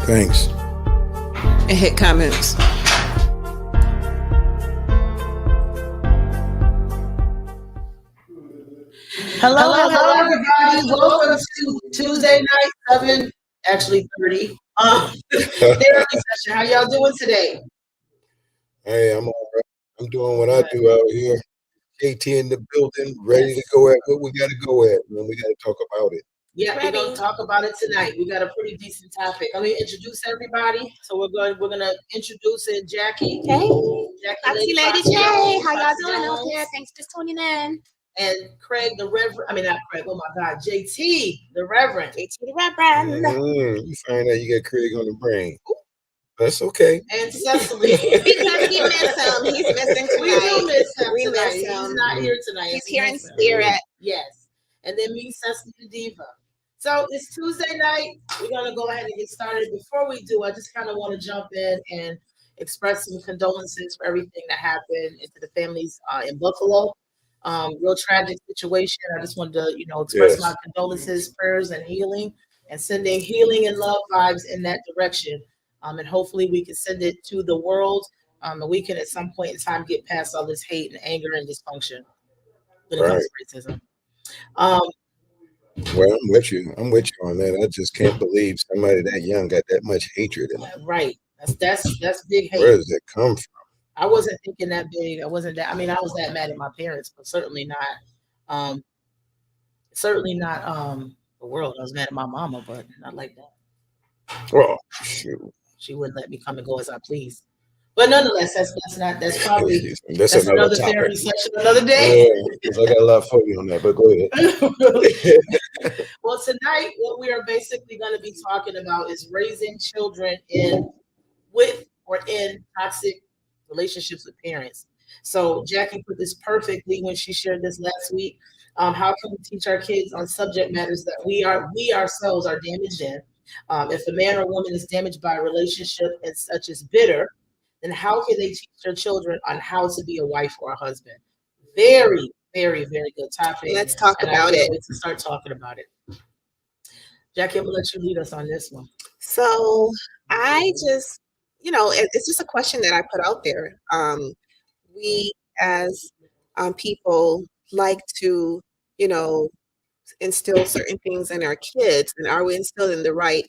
Thanks. And hit comments. Hello, everybody. Welcome to Tuesday night, 30. Therapy session. How y'all doing today? Hey, I'm all right. I'm doing what I do out here. JT in the building, ready to go at what we got to go at, and then we got to talk about it. Yeah, we're gonna talk about it tonight. We got a pretty decent topic. Let me introduce everybody. So we're gonna introduce Jackie. Hey, Jackie Lady J. How y'all doing out there? Thanks for tuning in. And Craig the Reverend. I mean not Craig. Oh my God, JT the Reverend. JT the Reverend. You find out you got Craig on the brain. That's okay. And Cecily. Because we miss him. He's missing tonight. We do miss him we tonight. Miss him. He's not here tonight. He's here in spirit. Yes. And then me, Cecily the Diva. So it's Tuesday night. We're going to go ahead and get started. Before we do, I just kind of want to jump in and express some condolences for everything that happened to the families in Buffalo. Real tragic situation. I just wanted to, express my condolences, prayers, and healing, and sending healing and love vibes in that direction. And hopefully we can send it to the world, and we can at some point in time get past all this hate and anger and dysfunction when it comes to racism. Well, I'm with you. I'm with you on that. I just can't believe somebody that young got that much hatred in them. Right. That's big hate. Where does that come from? I wasn't thinking that big. I wasn't that. I mean, I was that mad at my parents, but certainly not. The world. I was mad at my mama, but not like that. Oh, shoot. She wouldn't let me come and go as I please. But nonetheless, that's probably that's another therapy session another day. Yeah, I got a lot for you on that, but go ahead. Well, tonight what we are basically going to be talking about is raising children with or in toxic relationships with parents. So Jackie put this perfectly when she shared this last week. How can we teach our kids on subject matters that we ourselves are damaged in? If a man or woman is damaged by a relationship and such as bitter, then how can they teach their children on how to be a wife or a husband? Very, very, very good topic. Let's talk about it. To start talking about it. Jackie, I'm going to let you lead us on this one. So I just, it's just a question that I put out there. We as people like to, instill certain things in our kids, and are we instilling the right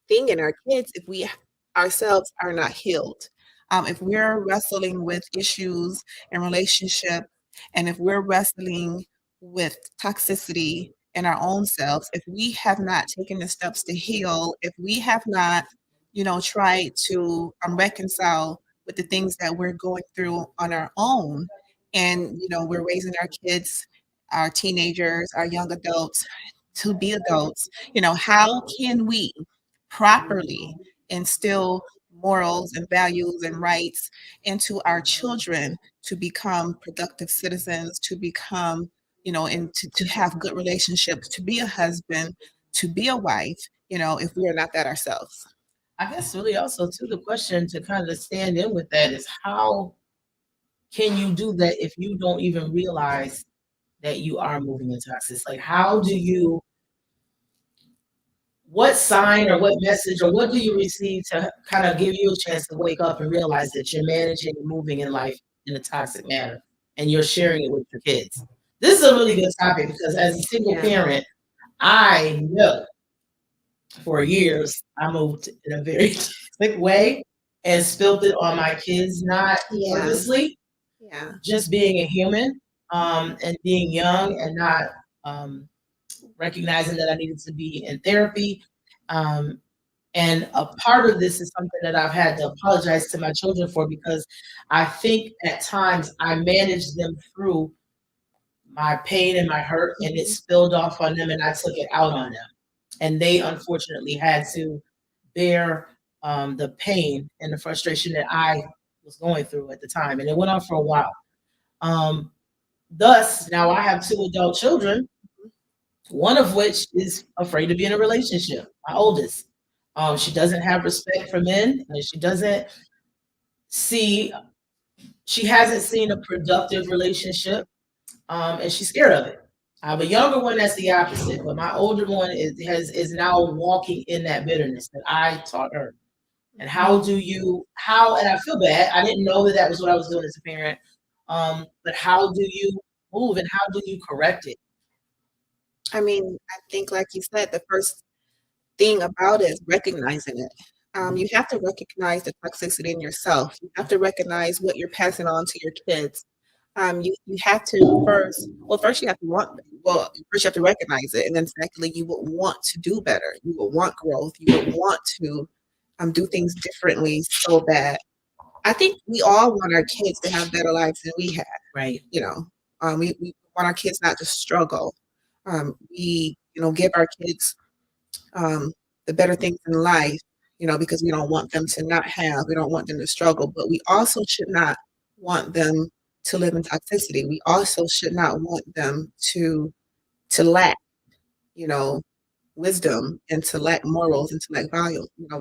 thing in our kids if we ourselves are not healed? If we're wrestling with issues in relationship, and if we're wrestling with toxicity in our own selves, if we have not taken the steps to heal, if we have not, tried to reconcile with the things that we're going through on our own, and we're raising our kids, our teenagers, our young adults to be adults, how can we properly instill morals and values and rights into our children to become productive citizens, to become, and to have good relationships, to be a husband, to be a wife, if we are not that ourselves? I guess really also too, the question to kind of stand in with that is, how can you do that if you don't even realize that you are moving into toxic? Like, what sign or what message or what do you receive to kind of give you a chance to wake up and realize that you're managing and moving in life in a toxic manner and you're sharing it with your kids? This is a really good topic because as a single parent, I know for years I moved in a very toxic way and spilled it on my kids, not purposely, just being a human and being young and not recognizing that I needed to be in therapy. And a part of this is something that I've had to apologize to my children for, because I think at times I managed them through my pain and my hurt, and it spilled off on them and I took it out on them. And they unfortunately had to bear the pain and the frustration that I was going through at the time. And it went on for a while. Thus, now I have 2 adult children, one of which is afraid to be in a relationship, my oldest. She doesn't have respect for men, and she hasn't seen a productive relationship, and she's scared of it. I have a younger one that's the opposite, but my older one is now walking in that bitterness that I taught her. And how do you how? And I feel bad. I didn't know that that was what I was doing as a parent. But how do you move and how do you correct it? I mean, I think, like you said, the first thing about it is recognizing it. You have to recognize the toxicity in yourself. You have to recognize what you're passing on to your kids. You have to first you have to first you have to recognize it, and then secondly, you would want to do better. You would want growth. You would want to do things differently so that I think we all want our kids to have better lives than we had. Right. We want our kids not to struggle. We give our kids the better things in life, because we don't want them to not have, we don't want them to struggle, but we also should not want them to live in toxicity. We also should not want them to lack, you know, wisdom and to lack morals and to lack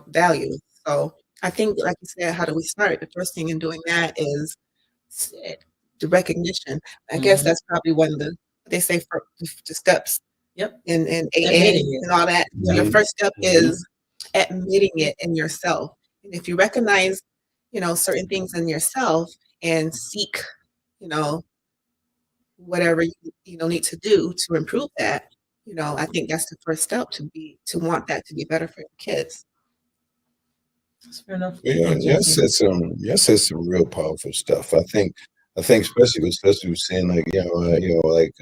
values. So I think, like you said, how do we start? The first thing in doing that is s- the recognition. I guess that's probably one of they say for the steps Yep. in AA Admitting it. and all that. So your first step is admitting it in yourself. And if you recognize, certain things in yourself and seek, you know, whatever you need to do to improve that, I think that's the first step to want that to be better for your kids. That's fair enough. Yeah, said some real powerful stuff. I think especially with saying like like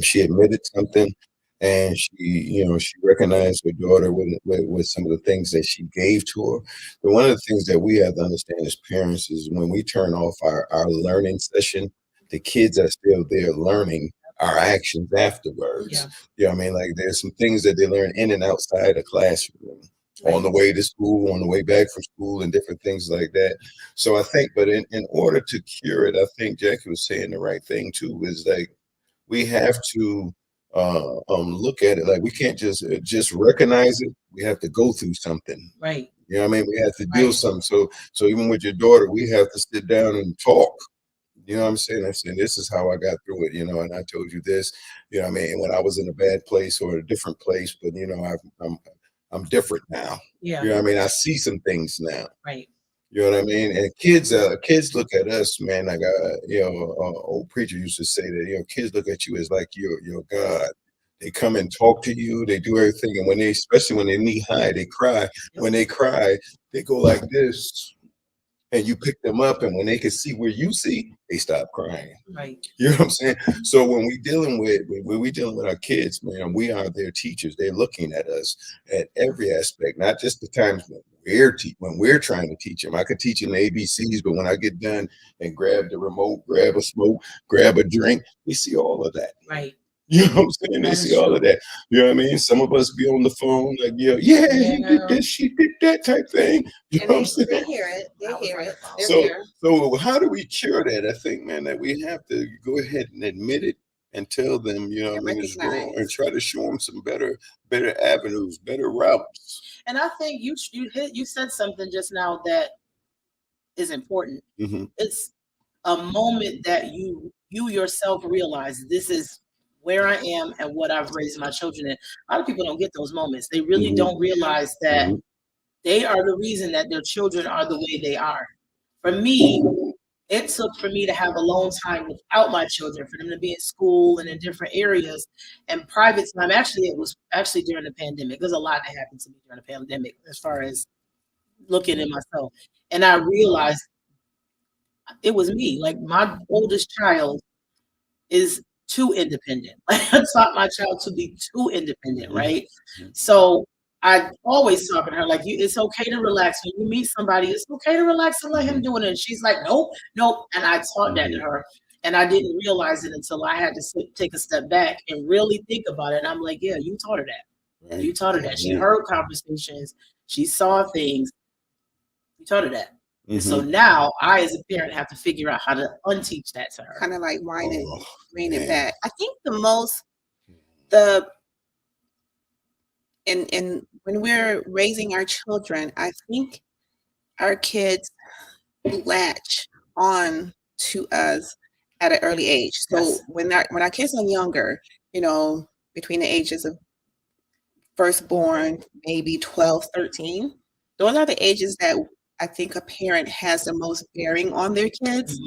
she admitted something, and she recognized her daughter with some of the things that she gave to her. But one of the things that we have to understand as parents is when we turn off our learning session, the kids are still there learning our actions afterwards. Yeah. You know what I mean? Like there's some things that they learn in and outside the classroom, on the way to school, on the way back from school, and different things like that. So I think, but in order to cure it, I think Jackie was saying the right thing too, is like we have to look at it like we can't just recognize it. We have to go through something. Right. You know what I mean? We have to do something. So even with your daughter, we have to sit down and talk. You know what I'm saying? I'm saying this is how I got through it, and I told you this, what I mean, when I was in a bad place or a different place, but I'm different now. Yeah. You know what I mean? I see some things now. Right. You know what I mean? And kids look at us, man. Like old preacher used to say that, kids look at you as like you're God. They come and talk to you. They do everything, and especially when they're knee high, they cry. Yep. When they cry, they go like this, and you pick them up, and when they can see where you see, they stop crying. Right. You know what I'm saying? So when we dealing with our kids, man, we are their teachers. They're looking at us at every aspect, not just the times when we're trying to teach them. I could teach them the ABCs, but when I get done and grab the remote, grab a smoke, grab a drink, we see all of that. Right. You know what I'm saying? They see all of that. You know what I mean? Some of us be on the phone like, he did this, she did that type thing. You know what I'm saying? They hear it. They hear it. So how do we cure that? I think, man, that we have to go ahead and admit it and tell them, what I mean, it's wrong, and try to show them some better avenues, better routes. And I think you said something just now that is important. Mm-hmm. It's a moment that you yourself realize this is where I am and what I've raised my children in. A lot of people don't get those moments. They really don't realize that they are the reason that their children are the way they are. For me, it took for me to have alone time without my children, for them to be in school and in different areas and private time. Actually, it was during the pandemic. There's a lot that happened to me during the pandemic as far as looking at myself. And I realized it was me. Like my oldest child is too independent. I taught my child to be too independent, right? So I always talk to her like, it's okay to relax. When you meet somebody, it's okay to relax and let him do it. And she's like, nope. And I taught that to her. And I didn't realize it until I had to take a step back and really think about it. And I'm like, yeah, you taught her that. Right. You taught her that. She heard conversations. She saw things. You taught her that. So now I, as a parent, have to figure out how to unteach that to her. Kind of like bring it back. I think and when we're raising our children, I think our kids latch on to us at an early age. So when our kids are younger, between the ages of firstborn, maybe 12, 13, those are the ages that I think a parent has the most bearing on their kids,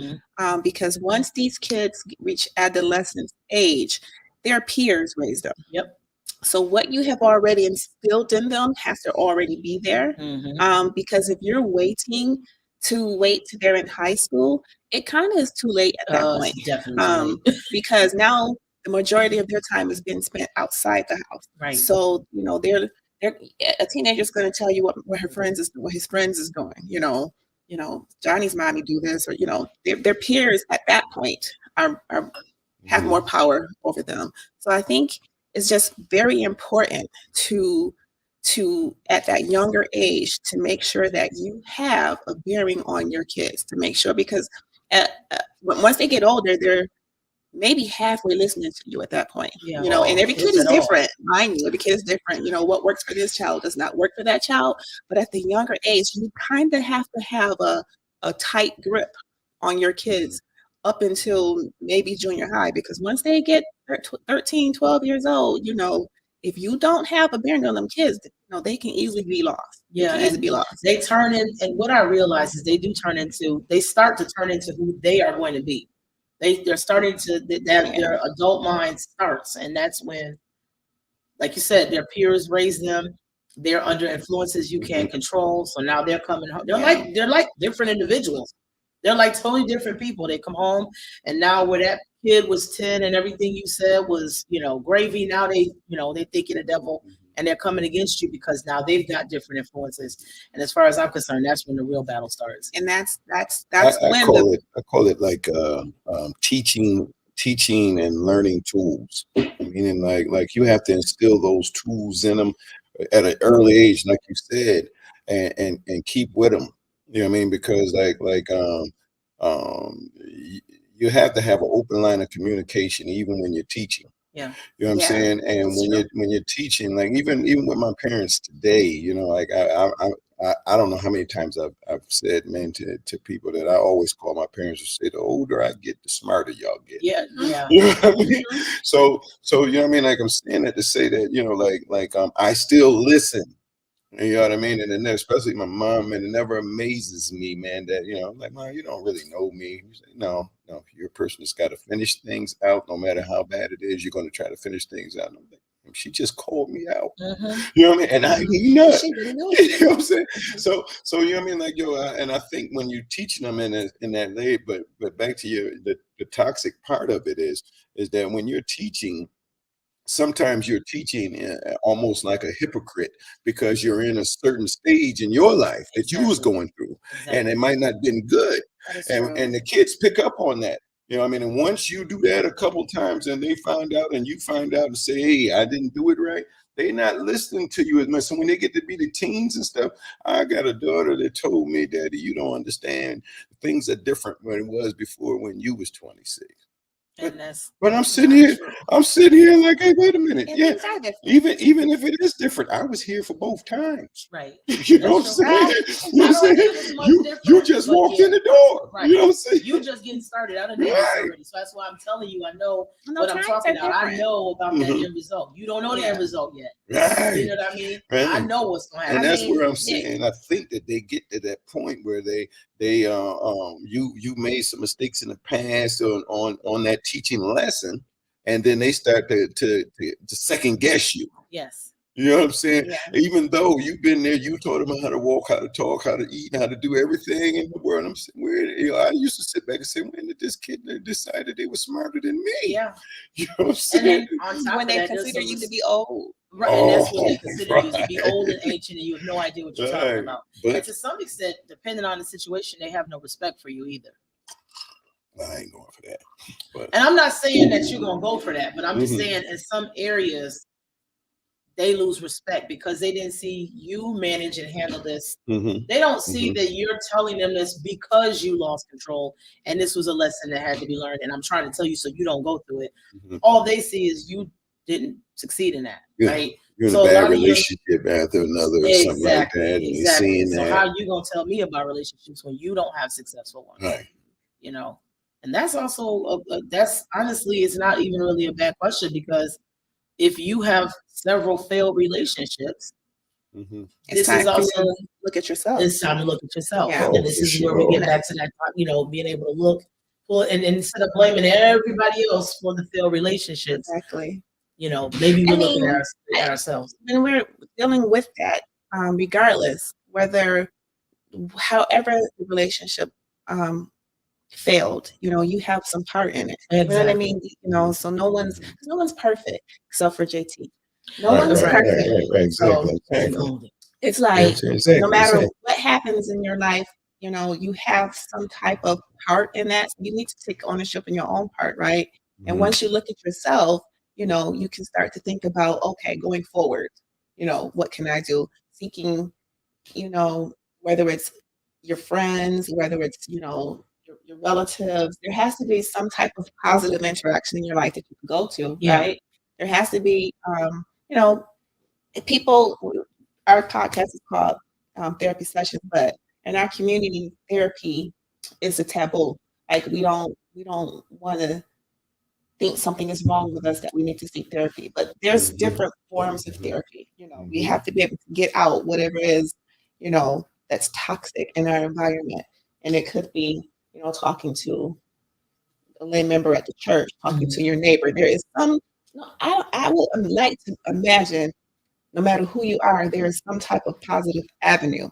because once these kids reach adolescence age, their peers raise them. Yep. So what you have already instilled in them has to already be there. Because if you're waiting to wait till they're in high school, it kind of is too late at that point. It's definitely too late. Because now the majority of their time is being spent outside the house. Right. So, they're a teenager's going to tell you what his friends is doing. Johnny's mommy do this, or their peers at that point have more power over them. So I think it's just very important to at that younger age to make sure that you have a bearing on your kids, to make sure, because once they get older, they're maybe halfway listening to you at that point. And every kid is different. Mind you, every kid is different. What works for this child does not work for that child. But at the younger age, you kind of have to have a tight grip on your kids up until maybe junior high, because once they get 13, 12 years old, if you don't have a bearing on them kids, they can easily be lost. They turn in, and what I realize is they start to turn into who they are going to be. They're starting to, their adult mind starts, and that's when, like you said, their peers raise them. They're under influences you can't control. So now they're coming home. They're like different individuals. They're like totally different people. They come home, and now where that kid was 10 and everything you said was, gravy, now they think you're the devil, and they're coming against you because now they've got different influences. And as far as I'm concerned, that's when the real battle starts. And that's I call it like teaching and learning tools. Meaning like you have to instill those tools in them at an early age, like you said, and keep with them. You know what I mean? Because you have to have an open line of communication even when you're teaching. Yeah. You know what I'm saying? And when you're teaching, like even with my parents today, I don't know how many times I've said, man, to people that I always call my parents and say, the older I get, the smarter y'all get. Yeah. Yeah. You know what I mean? So you know what I mean? Like I'm saying that to say that, I still listen. You know what I mean? And then especially my mom, and it never amazes me, man, that, I'm like, Mom, you don't really know me. You say, no, you're a person that's got to finish things out. No matter how bad it is, you're going to try to finish things out. And I'm like, she just called me out. You know what I mean? And I knew not. She really knows. You know what I'm saying? So you know what I mean? Like, and I think when you're teaching them in that way, but back to the toxic part of it is that when you're teaching, sometimes you're teaching almost like a hypocrite, because you're in a certain stage in your life that you was going through, and it might not have been good. And the kids pick up on that. You know what I mean? And once you do that a couple times and they find out and you find out and say, hey, I didn't do it right, they're not listening to you as much. So when they get to be the teens and stuff, I got a daughter that told me, Daddy, you don't understand. Things are different when it was before when you was 26. But I'm sitting here like, hey, wait a minute. Yeah, even if it is different, I was here for both times. Right. You know what I'm saying? You know what I'm saying? You just walked in the door. Right. You know what I'm saying? You just getting started. I done did this already. So that's why I'm telling you, I know what I'm talking about. I know about that end result. You don't know the end result yet. Right. You know what I mean? Right. I know what's going to happen. And that's where I'm saying, I think that they get to that point where you made some mistakes in the past on that teaching lesson, and then they start to second guess you. Yes. You know what I'm saying? Yeah. Even though you've been there, you taught them how to walk, how to talk, how to eat, how to do everything in the world. I'm saying, I used to sit back and say, when did this kid decide that they were smarter than me? Yeah. You know what I'm saying? And then when they consider you to be old. Right, and that's what they consider you to be old and ancient, and you have no idea what you're talking about. But to some extent, depending on the situation, they have no respect for you either. I ain't going for that. But. And I'm not saying that you're going to go for that, but I'm just saying in some areas, they lose respect because they didn't see you manage and handle this. They don't see that you're telling them this because you lost control, and this was a lesson that had to be learned, and I'm trying to tell you so you don't go through it. All they see is you didn't succeed in that, right? You're in a bad relationship after another or something like that. Exactly. So how are you going to tell me about relationships when you don't have successful ones? Right. You know, and that's also, that's honestly, it's not even really a bad question, because if you have several failed relationships, Mhm. It's This is time for you also to look at yourself. it's time to look at yourself. Yeah. Oh, And this for is where we get sure. back to that, being able to look for, and instead of blaming everybody else for the failed relationships, Exactly. maybe I we're looking mean, at ourselves. when we're dealing with that, regardless, however the relationship um, failed, you have some part in it. You know what I Exactly. mean? So no one's perfect except for JT. No Right, one's right, Right. right, perfect. right, right. So Exactly, exactly. it's Yeah, like no exactly, matter exactly. what happens in your life, you have some type of part in that. So you need to take ownership in your own part, right? And Mhm. once you look at yourself, you can start to think about, okay, going forward, what can I do? Seeking, you know, whether it's your friends, whether it's, your relatives, there has to be some type of positive interaction in your life that you can go to, Yeah. right? There has to be, people, our podcast is called Therapy Sessions, but in our community, therapy is a taboo. Like we don't want to think something is wrong with us that we need to seek therapy. But there's Mhm. different forms of Mhm. therapy. We Mhm. have to be able to get out whatever is, that's toxic in our environment. And it could be, talking to a lay member at the church, talking Mhm. to your neighbor. There is some, no, I would like to imagine no matter who you are, there is some type of positive avenue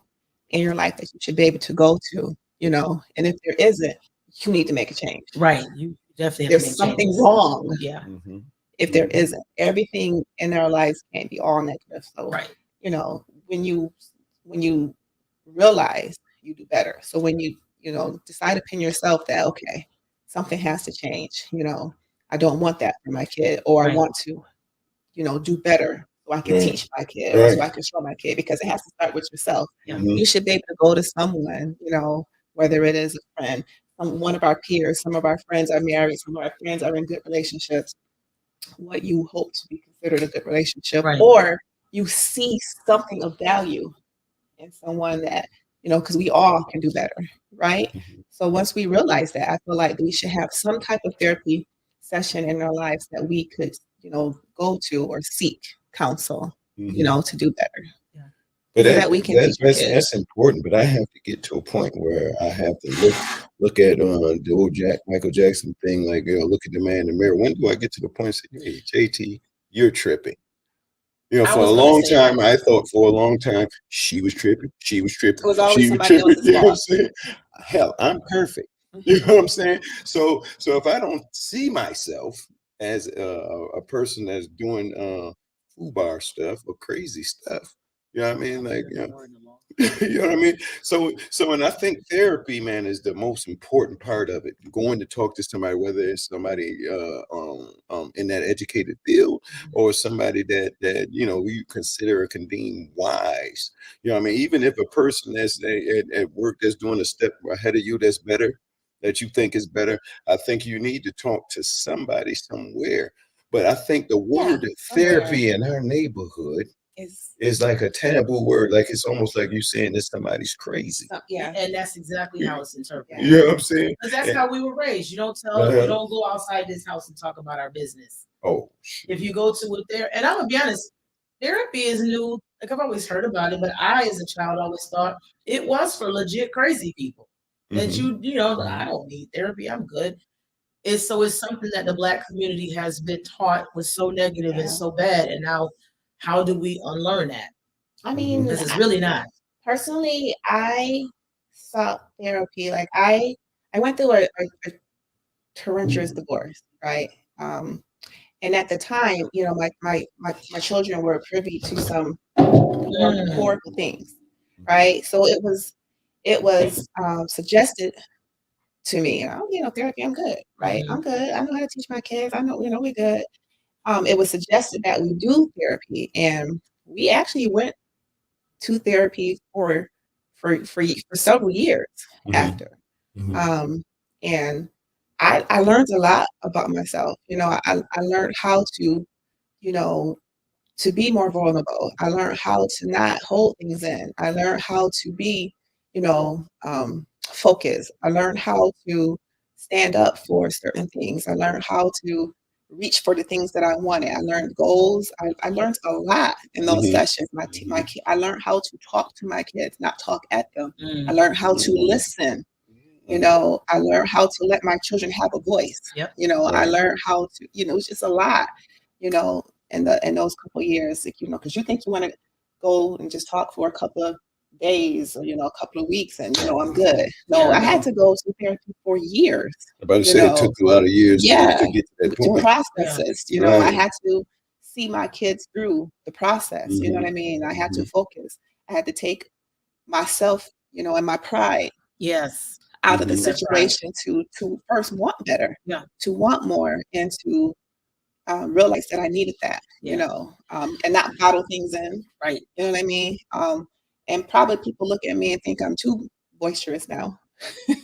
in your life that you should be able to go to. And if there isn't, you need to make a change. Right. You definitely have to There's make something changes. wrong Yeah. Mhm. if there Mhm. isn't. Everything in our lives can't be all negative. So, Right. when you realize, you do better. So when you decide upon yourself that, okay, something has to change, I don't want that for my kid, or I Right. want to, do better so I can Right, teach my kid, or so right. I can show my kid, because it has to start with yourself. Yeah. Mhm. You should be able to go to someone, whether it is a friend, one of our peers, some of our friends are married, some of our friends are in good relationships, what you hope to be considered a good relationship, Right. or you see something of value in someone that, because we all can do better, right? Mhm. So once we realize that, I feel like we should have some type of therapy session in our lives that we could, go to or seek counsel, Mhm. to do better Yeah. But so that we can that teach our kids. that's important. But I have to get to a point where I have to look at the old Michael Jackson thing. Like, look at the man in the mirror. When do I get to the point and say, "Hey, JT, you're tripping"? I For a was gonna long say that. time, I thought for a long time she was tripping. She was tripping. It was always She was somebody tripping. else's You know what I'm fault. saying? Hell, I'm perfect. You Mhm. know what I'm saying? So if I don't see myself as a person that's doing foobar stuff or crazy stuff, you know what I mean? Like, you know what I mean? And I think therapy, man, is the most important part of it. Going to talk to somebody, whether it's somebody in that educated field or somebody that you consider or can deem wise. You know what I mean? Even if a person that's at work that's doing a step ahead of you that's better, that you think is better, I think you need to talk to somebody somewhere. But I think the Yeah, word somewhere therapy in our neighborhood is is like a taboo word. Like it's almost like you saying that somebody's crazy. yeah, And that's exactly how it's interpreted. You know what I'm saying? Because that's And- how we were raised. You don't uh-huh. go outside this house and talk about our business. Oh, If you go to it there, and I'm gonna be honest, therapy is new. Like I've always heard about it, but I, as a child, always thought it was for legit crazy people. That mhm. I don't need therapy. I'm good. It's something that the Black community has been taught was so negative and yeah. so bad, and now how do we unlearn that? I Mhm. mean, Because it's really not. personally, I sought therapy. Like I went through a torrentious divorce, right? And at the time, my children were privy to some Mm. horrible things, right? So it was suggested to me, therapy, I'm good, right? Mhm. I'm good. I know how to teach my kids. I know, we're good. It was suggested that we do therapy, and we actually went to therapy for several years Mhm. after. Mhm. Um, and I learned a lot about myself. I learned how to, you know, to be more vulnerable. I learned how to not hold things in. I learned how to be, focused. I learned how to stand up for certain things. I learned how to, reach for the things that I wanted. I learned goals. I learned a lot in those sessions. I learned how to talk to my kids, not talk at them. I learned how to listen. I learned how to let my children have a voice. Yep. I learned how to, it's just a lot, in those couple years, because you think you want to go and just talk for a couple of days or, a couple of weeks and, I'm good. No, I had to go to therapy for years. I'm about to say it took a lot of years to get to that to point. process this. I had to see my kids through the process. You know what I mean? I had to focus. I had to take myself, and my pride out of the situation to first want better, to want more, and to realize that I needed that, and not bottle things in. Right. You know what I mean? And probably people look at me and think I'm too boisterous now.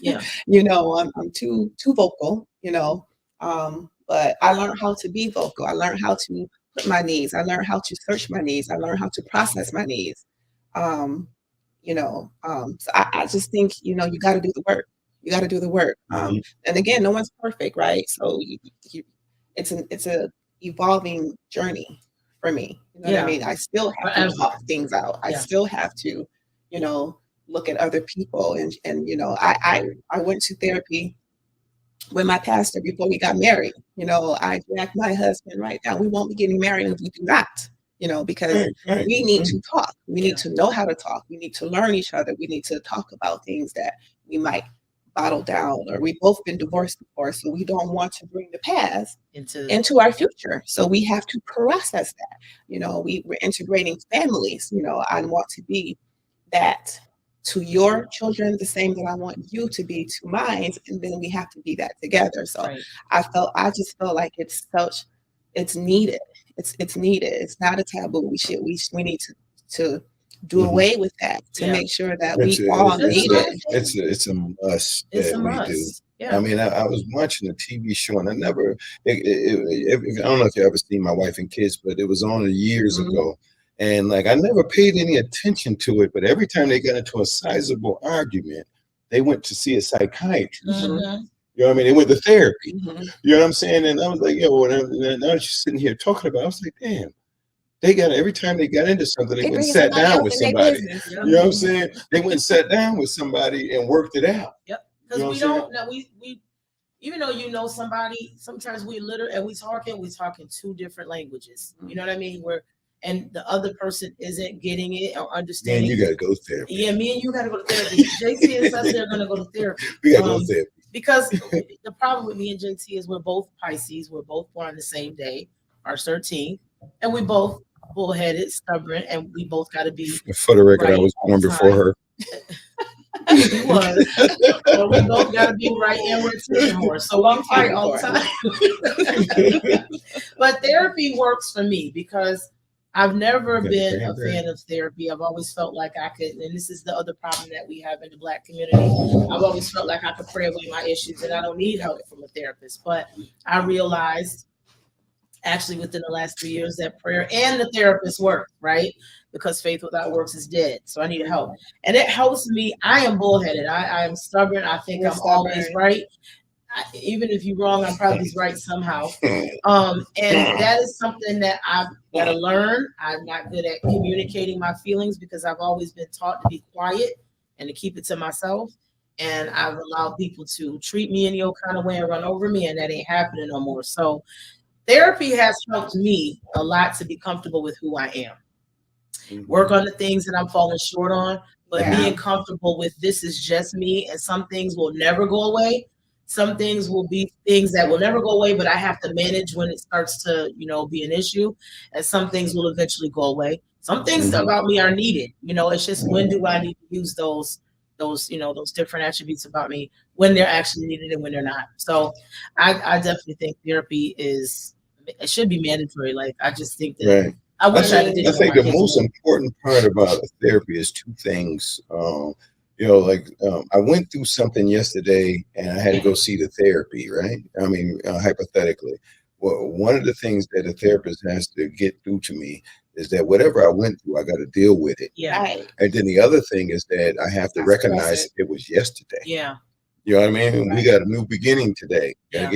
Yeah. I'm too vocal, but I learned how to be vocal. I learned how to put my needs. I learned how to search my needs. I learned how to process my needs. So I just think, you got to do the work. You got to do the work. And again, no one's perfect, right? So it's a evolving journey for me. You know what I mean? I still have to talk things out. I still have to, look at other people. And I went to therapy with my pastor before we got married. I dragged my husband right now. We won't be getting married if we do not. Because we need to talk. We need to know how to talk. We need to learn each other. We need to talk about things that we might bottle down, or we've both been divorced before, so we don't want to bring the past into our future. So we have to process that. We're integrating families. I want to be that to your children the same that I want you to be to mine, and then we have to be that together. So I just felt like it's needed. It's needed. It's not a taboo. We need to do away with that to make sure that we all need it. It's a must. It's a must. Do. Yeah. I mean, I was watching a TV show, and I don't know if you ever seen My Wife and Kids, but it was on years ago. And like, I never paid any attention to it, but every time they got into a sizable argument, they went to see a psychiatrist. You know what I mean? They went to therapy. You know what I'm saying? And I was like, now she's sitting here talking about it, I was like, damn. Every time they got into something, they went and sat down with somebody. You know what I'm saying? They went and sat down with somebody and worked it out. Yep. Because we don't know, we even though somebody, sometimes we talking two different languages. You know what I mean? And the other person isn't getting it or understanding. Man, you gotta go to therapy. Yeah, me and you gotta go to therapy. JT and Cecily are gonna go to therapy. We gotta go to therapy. Because the problem with me and JT is we're both Pisces. We're both born on the same day, March 13th, and we both bullheaded, stubborn, and we both got to be. For the record, I was born before her. You was. So we both got to be right, and we're teaching more. So we fight all the time. But therapy works for me because I've never been a fan of therapy. I've always felt like I could, and this is the other problem that we have in the Black community. I've always felt like I could pray away my issues, and I don't need help from a therapist. But I realized, actually within the last 3 years, that prayer and the therapist work, right? Because faith without works is dead. So I need help. And it helps me. I am bullheaded. I am stubborn. I think I'm always right. Even if you're wrong, I'm probably right somehow. And that is something that I've got to learn. I'm not good at communicating my feelings because I've always been taught to be quiet and to keep it to myself. And I've allowed people to treat me any old kind of way and run over me, and that ain't happening no more. So therapy has helped me a lot to be comfortable with who I am. Work on the things that I'm falling short on, but being comfortable with this is just me, and some things will never go away. Some things will be things that will never go away, but I have to manage when it starts to, be an issue. And some things will eventually go away. Some things about me are needed. It's just when do I need to use those different attributes about me when they're actually needed and when they're not. So I definitely think therapy it should be mandatory. Like, I just think that I think the most important part about therapy is two things. I went through something yesterday and I had to go see the therapy, right? I mean, hypothetically, well, one of the things that a therapist has to get through to me is that whatever I went through, I got to deal with it. Yeah. And then the other thing is that I have to recognize it was yesterday. Yeah. You know what I mean? Right. We got a new beginning today. Yeah.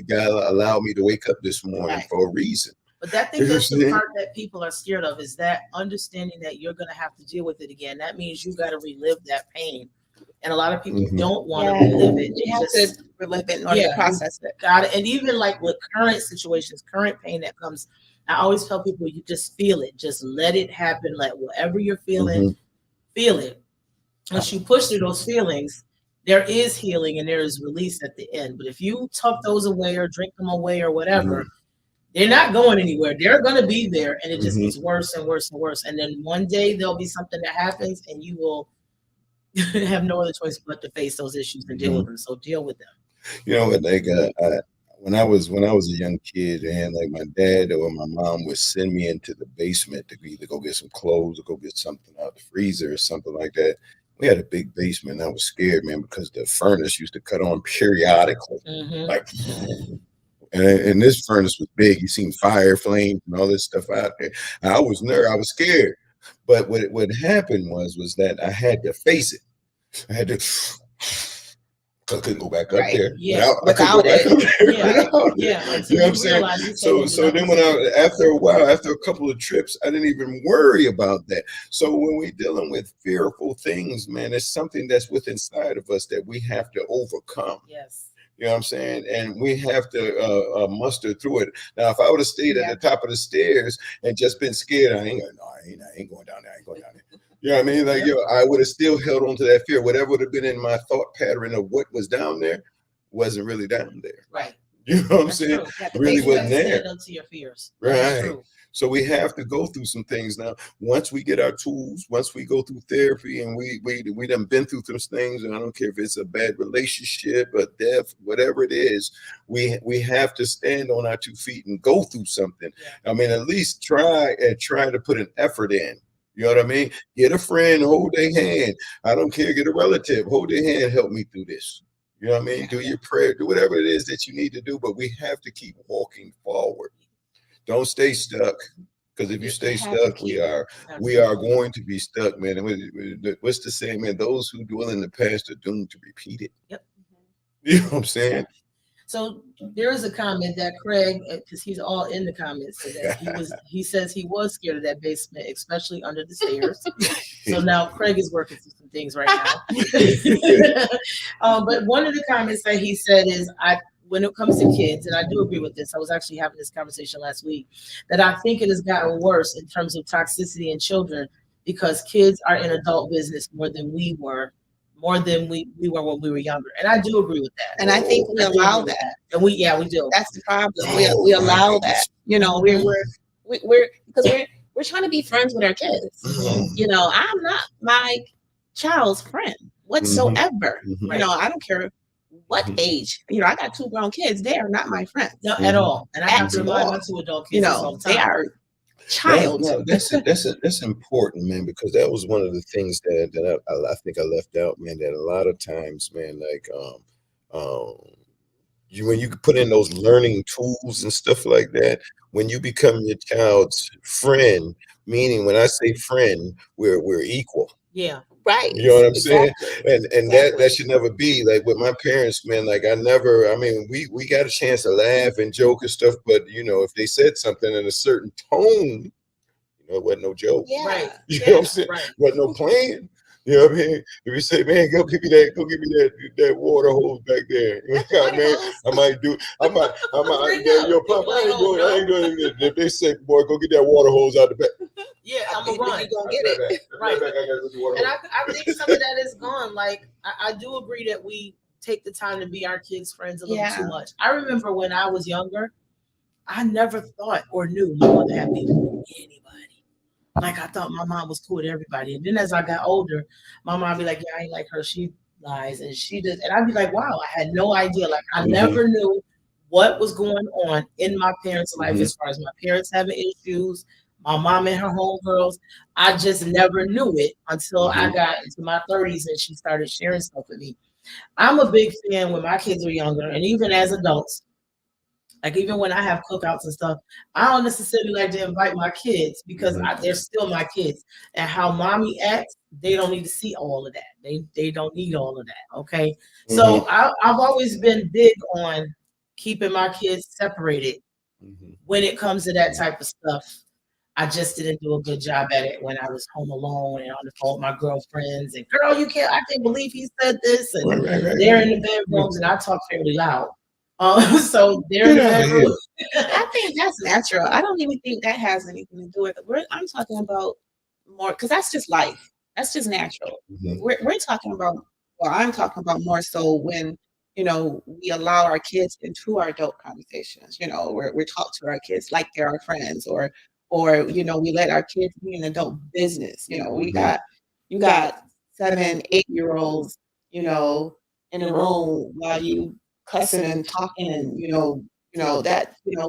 God allowed me to wake up this morning Right. for a reason. But I You think know what I'm that's the saying? part that people are scared of, is that understanding that you're going to have to deal with it again. That means you got to relive that pain. And a lot of people Mhm. don't want to Yeah. relive it. You They have just to relive it in order Yeah. to process it. got it. And even like with current situations, current pain that comes, I always tell people, you just feel it. Just let it happen. Let whatever you're feeling, Mhm. feel it. Once you push through those feelings, there is healing and there is release at the end. But if you tuck those away or drink them away or whatever, Mhm. they're not going anywhere. They're going to be there, and it just Mhm. gets worse and worse and worse. And then one day there'll be something that happens, and you will have no other choice but to face those issues and deal with them. So deal with them. You know what? Like, when I was a young kid, and like my dad or my mom would send me into the basement to either go get some clothes or go get something out the freezer or something like that. We had a big basement. And I was scared, man, because the furnace used to cut on periodically. Mhm. Like, and this furnace was big. You seen fire, flames, and all this stuff out there. And I was nervous. I was scared. But what happened was that I had to face it. I had to. I couldn't go back up Right. there. Yeah. I couldn't go Without back it. up there Yeah. without it. Yeah. You Until know what I'm you saying? realize you say, So then after a while, after a couple of trips, I didn't even worry about that. So when we're dealing with fearful things, man, it's something that's within inside of us that we have to overcome. Yes. You know what I'm saying? And we have to muster through it. Now, if I would have stayed at the top of the stairs and just been scared, I ain't going down there. I ain't going down there. You know what I mean? Like, Yep. I would have still held on to that fear. Whatever would have been in my thought pattern of what was down there wasn't really down there. Right. You know what I'm That's saying? true. You have to Really you have wasn't to there. stand up to your fears. That's Right. true. So we have to go through some things now. Once we get our tools, once we go through therapy, and we done been through those things, and I don't care if it's a bad relationship, a death, whatever it is, we have to stand on our 2 feet and go through something. Yeah. I mean, at least try to put an effort in. You know what I mean? Get a friend, hold their hand. I don't care, get a relative, hold their hand, help me through this. You know what I mean? Do your prayer, do whatever it is that you need to do, but we have to keep walking forward. Don't stay stuck, because if you stay stuck, we are going to be stuck, man. And what's the saying, man? Those who dwell in the past are doomed to repeat it. Yep. You know what I'm saying? So there is a comment that Craig, because he's all in the comments, so that he says he was scared of that basement, especially under the stairs. So now Craig is working through some things right now. But one of the comments that he said is, when it comes to kids, and I do agree with this, I was actually having this conversation last week, that I think it has gotten worse in terms of toxicity in children because kids are in adult business more than we were when we were younger. And I do agree with that. And I think we allow that. And we do. That's the problem. We allow that. You know, we're because we're trying to be friends with our kids. Mhm. You know, I'm not my child's friend whatsoever. Mhm. You know, I don't care what age. You know, I got 2 grown kids. They are not my friends. No, at all. And I have to At remind all. my 2 adult kids You this all know, the time. they are child. No, that's important, man, because that was one of the things that I think I left out, man. That a lot of times, man, like when you put in those learning tools and stuff like that, when you become your child's friend, meaning when I say friend, we're equal. Yeah. Right. You know what I'm saying? Exactly. And Exactly. that should never be like with my parents, man. Like I mean, we got a chance to laugh and joke and stuff, but you know, if they said something in a certain tone, you know, it wasn't no joke. Yeah. Right. You know what I'm saying? Right. Wasn't no playing. You know what I mean? If you say, man, go give me that water hose back there. Man, I might, yo, Pop, I ain't doing it. If they say, boy, go get that water hose out the back. Yeah, I'm You're gonna run. gonna get it. Right. I gotta go get water And hose. I think some of that is gone. Like I do agree that we take the time to be our kids' friends a little too much. I remember when I was younger, I never thought or knew my mother had beef with anybody. Like I thought my mom was cool with everybody. And then as I got older, my mom would be like, yeah, I ain't like her. She lies and she does. And I'd be like, wow, I had no idea. Like I never knew what was going on in my parents' life as far as my parents having issues, my mom and her homegirls. I just never knew it until I got into my 30s and she started sharing stuff with me. I'm a big fan when my kids are younger and even as adults. Like even when I have cookouts and stuff, I don't necessarily like to invite my kids because they're still my kids. And how mommy acts, they don't need to see all of that. They don't need all of that. Okay. So I've always been big on keeping my kids separated when it comes to that type of stuff. I just didn't do a good job at it when I was home alone and on the phone with my girlfriends. And girl, I can't believe he said this. And they're in the bedrooms and I talk fairly loud. So they're in the bedroom. I think that's natural. I don't even think that has anything to do with it. I'm talking about more because that's just life. That's just natural. We're talking about, well, I'm talking about more so when we allow our kids into our adult conversations. We talk to our kids like they're our friends, or we let our kids be in adult business. You got 7, 8-year-olds, in the room while you cussing and talking and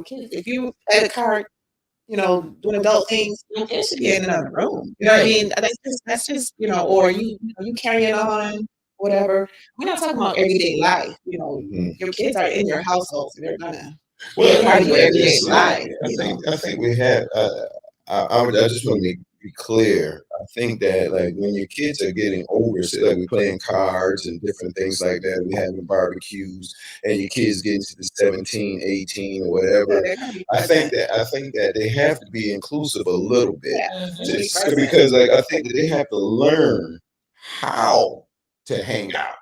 kids, if you at a car, doing adult things, kids should be in another room. You know what I mean? That's just or you carrying on, whatever. We're not talking about everyday life. Your kids are in your household, so they're gonna part of your everyday life. I think we have. I just want to be clear. I think that like when your kids are getting older, say like we're playing cards and different things like that, we having barbecues, and your kids getting to the 17, 18 or whatever. I think that they have to be inclusive a little bit, because like I think that they have to learn how to hang out,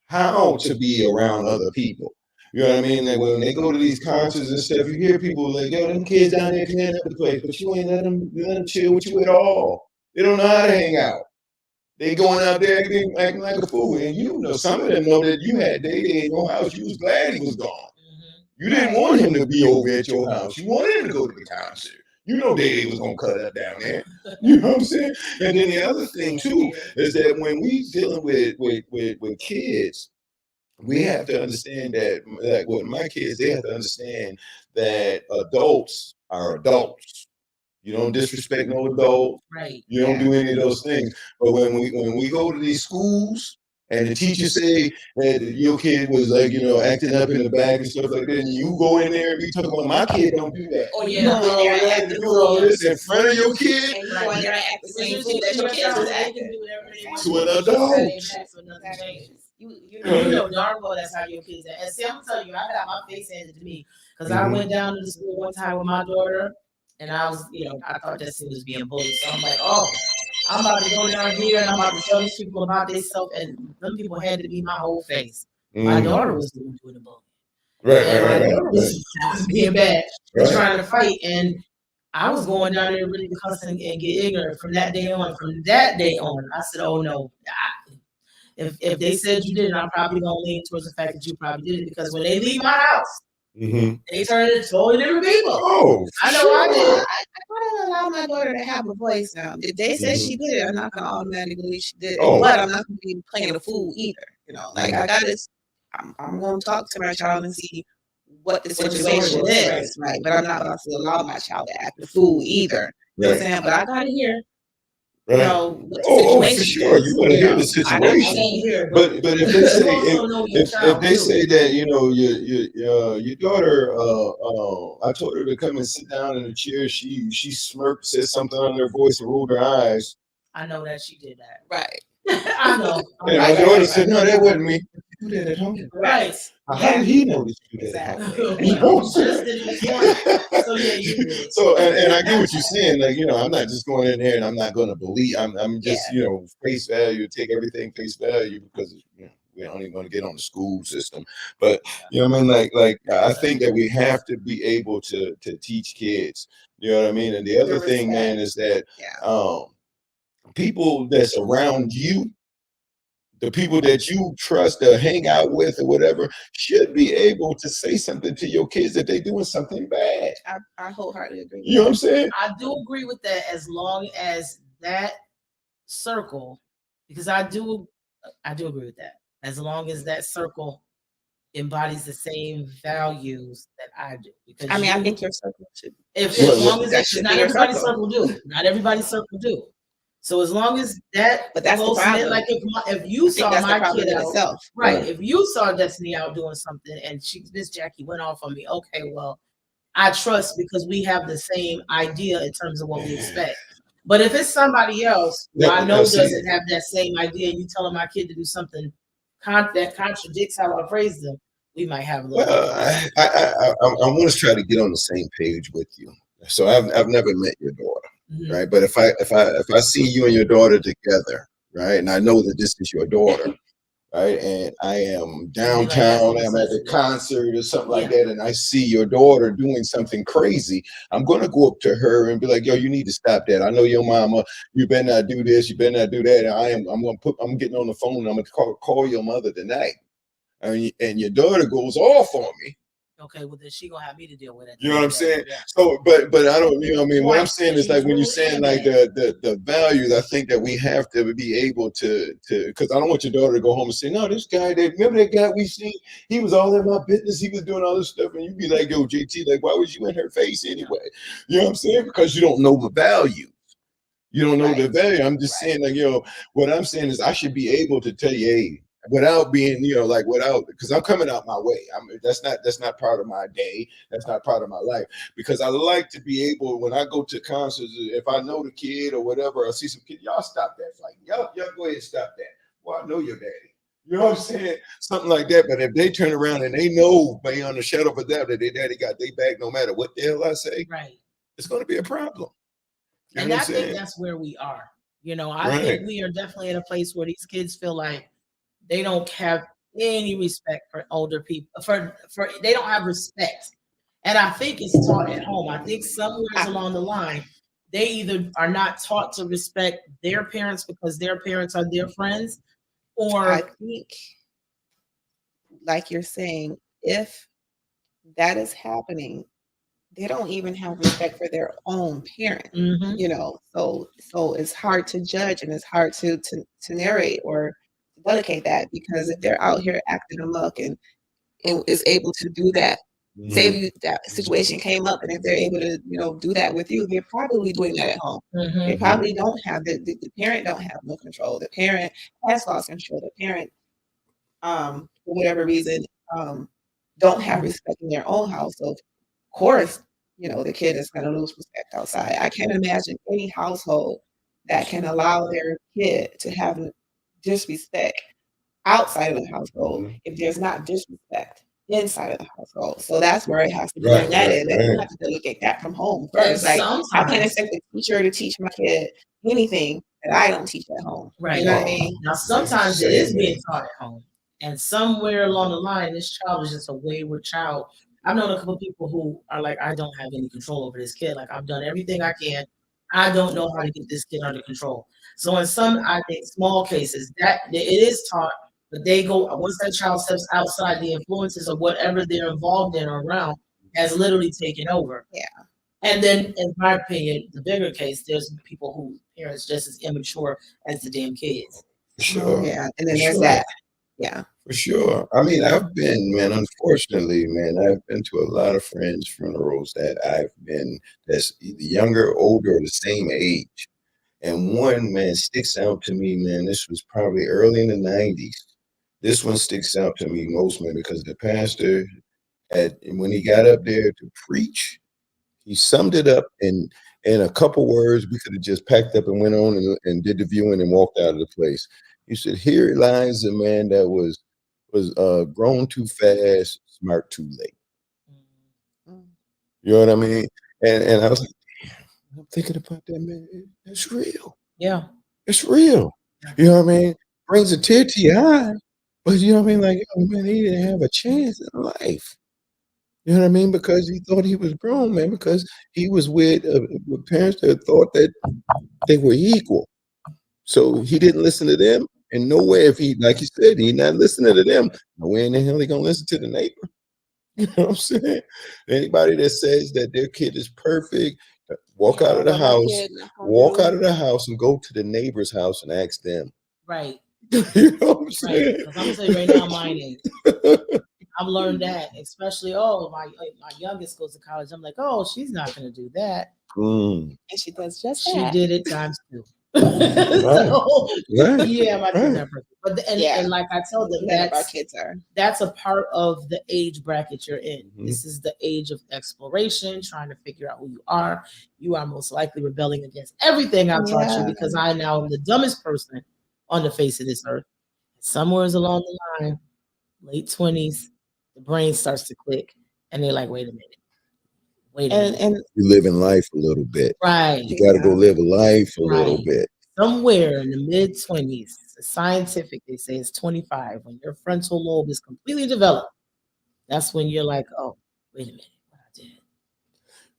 how to be around other people. You know what I mean? Like when they go to these concerts and stuff, you hear people like, yo, them kids down there cleaning up the place, but you ain't let them chill with you at all. They don't know how to hang out. They going out there acting like a fool. And some of them know that you had Day in your house. You was glad he was gone. You didn't want him to be over at your house. You wanted him to go to the concert. You know Day was gonna cut up down there. You know what I'm saying? And then the other thing too is that when we dealing with kids, we have to understand that, like with my kids, they have to understand that adults are adults. You don't disrespect no adult. Right. You don't do any of those things. But when we go to these schools and the teachers say that your kid was like, acting up in the back and stuff like that, and you go in there and be talking about my kid don't do that. Oh yeah. You go in there and do all this in front of your kid. And you go in there and act the same fool that your kids was acting to an adult. You know darn well that's how your kids are. And see, I'm telling you, I got my face handed to me because I went down to the school one time with my daughter, and I was, I thought that she was being bullied. So I'm like, oh, I'm about to go down here and I'm about to tell these people about themselves, and them people had to be my whole face. My daughter was doing the bullying. My daughter was being bad, trying to fight, and I was going down there really cussing and get ignorant from that day on. From that day on, I said, oh no. If they said you did it, I'm probably gonna lean towards the fact that you probably did it, because when they leave my house, they turn into totally different people. Oh, I know I did. I gotta allow my daughter to have a voice now. If they said she did it, I'm not gonna automatically believe she did it. But I'm not gonna be playing the fool either. Like I gotta. I'm gonna talk to my child and see what the situation is, right? But I'm not going to allow my child to act the fool either. You know what I'm saying? But I gotta hear. What the situation for sure. You want to hear the situation. But if they say if they say that your daughter, I told her to come and sit down in a chair. She smirked, said something under her voice, and rolled her eyes. I know that she did that. Right. I know. And my daughter said, "No, that wasn't me." You did at home. Right. How did he know that you did at home? So yeah, you did. So and I get what you're saying. Like I'm not just going in there and I'm not going to believe. I'm just face value, take everything face value because we're only going to get on the school system. But I mean, like I think that we have to be able to teach kids. You know what I mean? And the other thing, man, is that people that's around you, the people that you trust to hang out with or whatever, should be able to say something to your kids if they're doing something bad. I wholeheartedly agree. You know what I'm saying? I do agree with that, as long as that circle, because I do agree with that, as long as that circle embodies the same values that I do. Because I think your circle should. As long as not everybody's circle do. Not everybody's circle do. So as long as that, But that's the close knit, problem. like if you I think saw that's the my problem kid in out, itself. right? If you saw Destiny out doing something and Miss Jackie went off on me, okay, well, I trust because we have the same idea in terms of what we expect. But if it's somebody else who I Now, know see, doesn't have that same idea, and you telling my kid to do something that contradicts how I raised them, we might have a little. well, I want to try to get on the same page with you. So I've never met your daughter, Mhm. right? But if I see you and your daughter together, right, and I know that this is your daughter, right, and I am downtown, I'm at the concert or something like that, and I see your daughter doing something crazy, I'm gonna go up to her and be like, "Yo, you need to stop that. I know your mama. You better not do this. You better not do that." And I'm getting on the phone. And I'm gonna call your mother tonight. And your daughter goes off on me. Okay, well then she gonna have me to deal with it. You know what I'm saying? Yeah. So, but I don't. You know, what I mean, what I'm saying is like when you're Rude saying and like bad. the values, I think that we have to be able to because I don't want your daughter to go home and say, no, this guy, remember that guy we seen? He was all in my business. He was doing all this stuff, and you be like, yo, JT, like, why was you in her face anyway? You know what I'm saying? Because you don't know the value. You don't know the value. I'm just saying, like, what I'm saying is I should be able to tell you, hey, without being, like without, because I'm coming out my way. That's not part of my day. That's not part of my life. Because I like to be able, when I go to concerts, if I know the kid or whatever, I see some kid, y'all stop that fight. Y'all go ahead and stop that. Well, I know your daddy. You know what I'm saying? Something like that. But if they turn around and they know beyond the shadow of a doubt that their daddy got their back, no matter what the hell I say, right, it's going to be a problem. You and I think that's where we are. I think we are definitely in a place where these kids feel like they don't have any respect for older people. For they don't have respect, and I think it's taught at home. I think somewhere along the line, they either are not taught to respect their parents because their parents are their friends, or I think, like you're saying, if that is happening, they don't even have respect for their own parent. So it's hard to judge and it's hard to narrate or delegate that, because if they're out here acting amok and is able to do that, say that situation came up, and if they're able to do that with you, they're probably doing that at home. They probably don't have the parent don't have no control. The parent has lost control. The parent, for whatever reason, don't have respect in their own house. So of course, the kid is going to lose respect outside. I can't imagine any household that can allow their kid to have disrespect outside of the household if there's not disrespect inside of the household. So that's where it has to be on that end. You have to delegate that from home first. Like, I can't expect a teacher to teach my kid anything that I don't teach at home. right. You know what I mean? Now sometimes it is being taught at home, and somewhere along the line, this child is just a wayward child. I've known a couple of people who are like, I don't have any control over this kid. Like, I've done everything I can. I don't know how to get this kid under control. So in some, I think, small cases, that it is taught, but they go once that child steps outside the influences of whatever they're involved in or around, has literally taken over. Yeah. And then, in my opinion, the bigger case, there's people who parents just as immature as the damn kids. For sure. Yeah. And then there's that. Yeah. For sure. I mean, unfortunately, I've been to a lot of friends' funerals that's either younger, older, or the same age. And one, man, sticks out to me, man. This was probably early in the 90s. This one sticks out to me most, man, because the pastor when he got up there to preach, he summed it up in a couple words. We could have just packed up and went on and did the viewing and walked out of the place. He said, "Here lies a man that was grown too fast, smart too late." You know what I mean? And I was like, I'm thinking about that, man. It's real. Yeah, it's real. You know what I mean? Brings a tear to your eye, but you know what I mean? Like, oh man, he didn't have a chance in life. You know what I mean? Because he thought he was grown, man. Because he was with parents that thought that they were equal. So he didn't listen to them. And nowhere, if he, like you said, he not listening to them, nowhere in the hell he gonna listen to the neighbor. You know what I'm saying? Anybody that says that their kid is perfect, walk out of the house and go to the neighbor's house and ask them. Right. You know what I'm saying? Because I'm gonna tell you right now, mine ain't. I've learned that, especially my youngest goes to college. I'm like, oh, she's not gonna do that. And she does just that. She did it times 2. So Right. yeah, my kids Right. are perfect. But Yeah. and like I tell them, None of our that's kids are. a part of the age bracket you're in. Mhm. This is the age of exploration, trying to figure out who you are. You are most likely rebelling against everything I've taught you Yeah. because I now am the dumbest person on the face of this earth. Somewhere along the line, late 20s, the brain starts to click and they're like, wait a minute, wait a minute. And You live in life a little bit. Right. You got to go live a life a little Right. bit. Somewhere in the mid 20s, scientific, they say it's 25, when your frontal lobe is completely developed. That's when you're like, oh, wait a minute, what I did.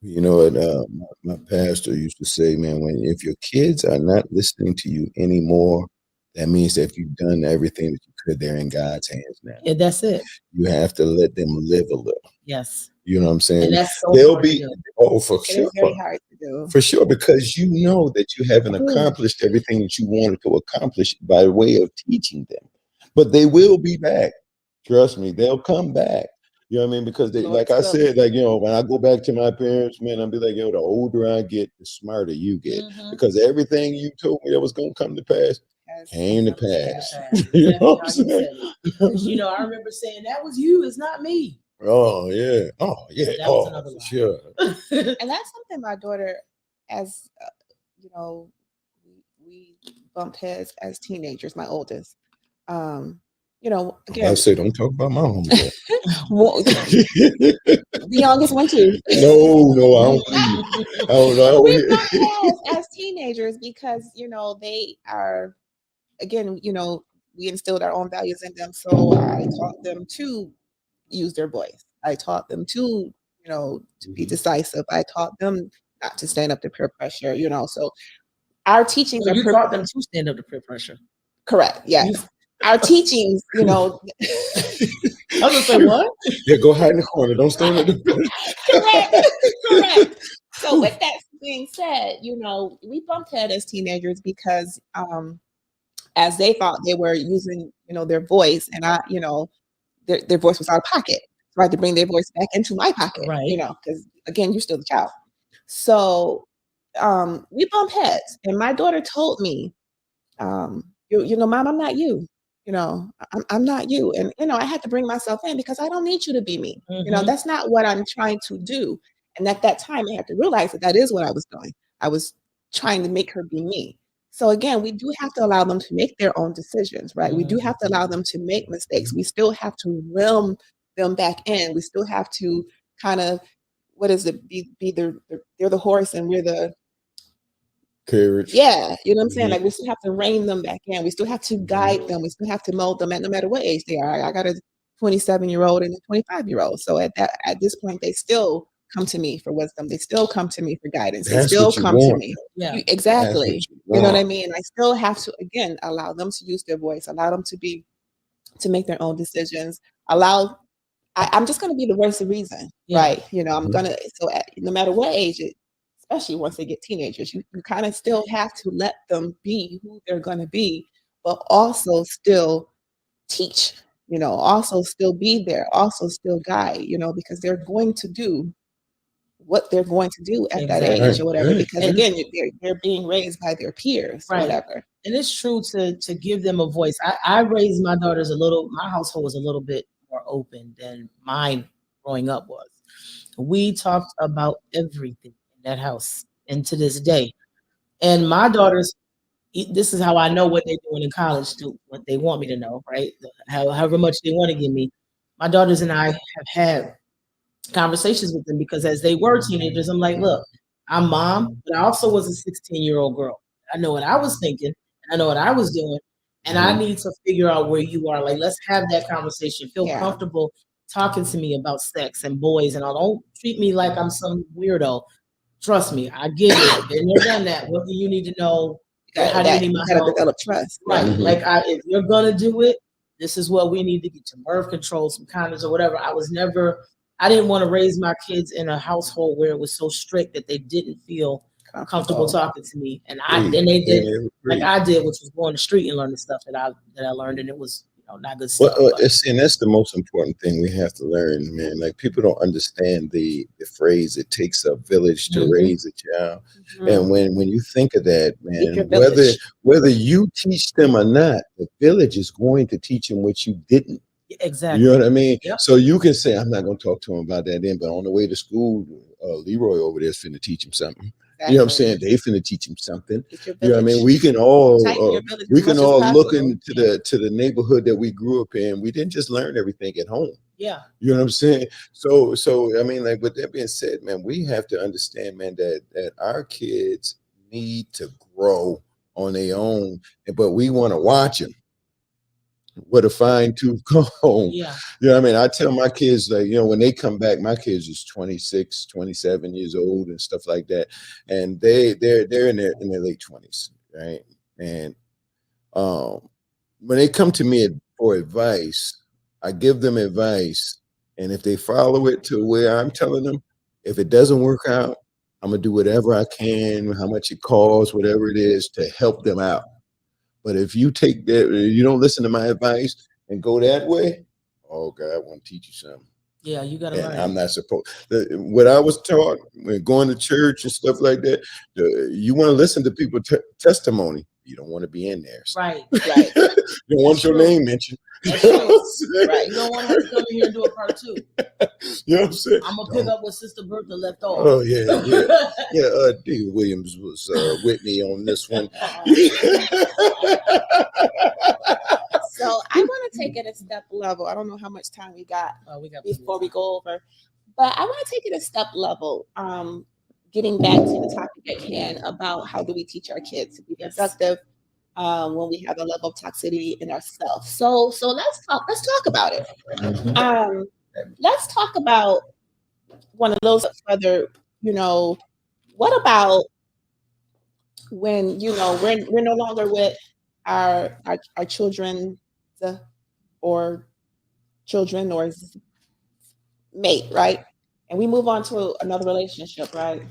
You know what? My pastor used to say, man, if your kids are not listening to you anymore, that means that you've done everything that you could. They're in God's hands now. Yeah, that's it. You have to let them live a little. Yes. You know what I'm saying? And that's so They'll hard to be do. for it sure. is very hard to do. For sure, because you know that you haven't Ooh. accomplished everything that you wanted to accomplish by way of teaching them. But they will be back. Trust me, they'll come back. You know what I mean? Because they, Lord like I willing. said, like, you know, when I go back to my parents, man, I'll be like, yo, the older I get, the smarter you get. Mhm. Because everything you told me that was going to come to pass Has came to come to pass. That's You exactly know what how I'm you saying? said it. 'Cause, you know, I remember saying, that was you, it's not me. Oh, yeah. Oh, yeah. That was Oh, another for lie. sure. And that's something my daughter, as you know, we bumped heads as teenagers. My oldest, you know, I again, say, don't talk about my homeboy. well, the youngest one too. No, I don't believe. I don't know. We bumped heads as teenagers because you know they are, again, you know, we instilled our own values in them. So I taught them to use their voice. I taught them to, you know, to be decisive. I taught them not to stand up to peer pressure, you know. So our teachings So are you taught them to stand up to peer pressure. correct. Yes. Our teachings, you know, I was gonna say what? Yeah, go hide in the corner. Don't stand at the correct, correct. So with that being said, you know, we bumped head as teenagers because as they thought they were using, you know, their voice and I, you know, their voice was out of pocket. So I had to bring their voice back into my pocket, Right. you know, because again, you're still the child. So we bump heads. And my daughter told me, you know, Mom, I'm not you. You know, I'm not you. And, you know, I had to bring myself in because I don't need you to be me. You know, Mhm. that's not what I'm trying to do. And at that time, I had to realize that that is what I was doing. I was trying to make her be me. So again, we do have to allow them to make their own decisions, right? We do have to allow them to make mistakes. We still have to reel them back in. We still have to kind of, what is it? They're the horse and we're the carriage. yeah, you know what I'm saying? Mhm. Like we still have to rein them back in. We still have to guide them. We still have to mold them at no matter what age they are. I got a 27-year-old and a 25-year-old. So at this point, they still come to me for wisdom. They still come to me for guidance. They That's still what you come to want. me. Yeah. That's Exactly. what you You know what I want. mean? I still have to again allow them to use their voice, allow them to make their own decisions, allow I'm just going to be the voice of reason, Yeah. right? You know, I'm Mhm. going to, so no matter what age, especially once they get teenagers, you kind of still have to let them be who they're going to be, but also still teach, you know, also still be there, also still guide, you know, because they're going to do what they're going to do at that Exactly. age or whatever. Right, Because right. again, they're being raised by their peers or Right. whatever. And it's true to give them a voice. I raised my daughters my household was a little bit more open than mine growing up was. We talked about everything in that house, and to this day. And my daughters, this is how I know what they're doing in college, to what they want me to know, right? However much they want to give me. My daughters and I have had conversations with them because as they were teenagers, I'm like, look, I'm mom, but I also was a 16-year-old girl. I know what I was thinking, and I know what I was doing, and I need to figure out where you are. Like, let's have that conversation. Feel Yeah. comfortable talking to me about sex and boys, and all. Don't treat me like I'm some weirdo. Trust me, I get it. Been there, done that. What do you need to know? How do you need my You got to help? develop trust. Right. Mhm. Like, if you're gonna do it, this is what we need to get some birth control, some condoms, or whatever. I didn't want to raise my kids in a household where it was so strict that they didn't feel comfortable talking to me. And they did like I did, which was go on the street and learn the stuff that I learned, and it was not good Well, stuff. But and that's the most important thing we have to learn, man. Like people don't understand the phrase "it takes a village to Mhm. raise a child," and Mhm. when you think of that, Keep your man, village. whether you teach them or not, the village is going to teach them what you didn't. You know exactly. what I mean? Yep. So you can say, I'm not going to talk to him about that then, but on the way to school, Leroy over there is finna teach him something. You know what I'm Exactly. saying? They finna teach him something. Get your You know what I mean? village. Tighten your village We as can much as all look possible. into the neighborhood that we grew up in. We didn't just learn everything at home. Yeah. You know what I'm saying? So I mean, like with that being said, man, we have to understand, man, that our kids need to grow on their own, but we want to watch them with a fine tooth comb. Yeah. You know what I mean? I tell my kids, like, when they come back, my kids is 26, 27 years old and stuff like that. And they're in their late 20s, right? And when they come to me for advice, I give them advice. And if they follow it to where I'm telling them, if it doesn't work out, I'm gonna do whatever I can, how much it costs, whatever it is, to help them out. But if you take that, you don't listen to my advice and go that way, oh God, I want to teach you something. Yeah. You got to And learn. I'm not supposed. What I was taught when going to church and stuff like that, you want to listen to people's testimony. You don't want to be in there. Right. Right. You don't want your true. name mentioned. That's You know true. what I'm saying? Right. You don't want to have to come in here and do a part 2. You know what I'm saying? I'm gonna pick up what Sister Bertha left off. Oh yeah. D. Williams was with me on this one. So I want to take it a step level. I don't know how much time we got We got before we go over, but I want to take it a step level. Getting back to the topic at hand about how do we teach our kids to be productive when we have a level of toxicity in ourselves. So let's talk about it. Let's talk about one of those further. What about when we're no longer with our children or children or mate, right? And we move on to another relationship, right?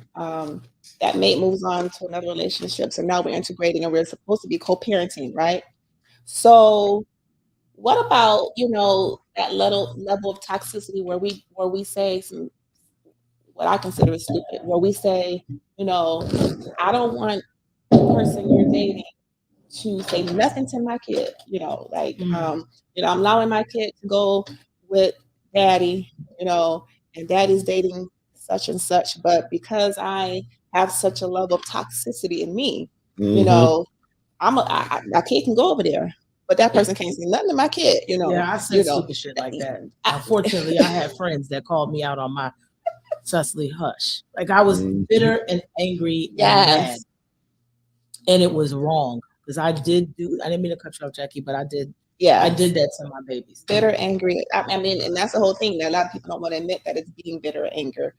That mate moves on to another relationship. So now we're integrating and we're supposed to be co-parenting, right? So what about, that level of toxicity where we say what I consider is stupid, where we say, I don't want the person you're dating to say nothing to my kid, I'm allowing my kid to go with daddy, and daddy's dating such and such, but because I have such a level of toxicity in me, my kid can go over there, but that person can't say nothing to my kid, Yeah, I said stupid shit like that. Unfortunately, I had friends that called me out on my Cecily hush. Like I was bitter and angry and mad. And it was wrong because I didn't mean to cut you off, Jackie, but I did. Yeah, I did that to my babies. Bitter, angry. I mean, and that's the whole thing. That a lot of people don't want to admit that it's being bitter, anger,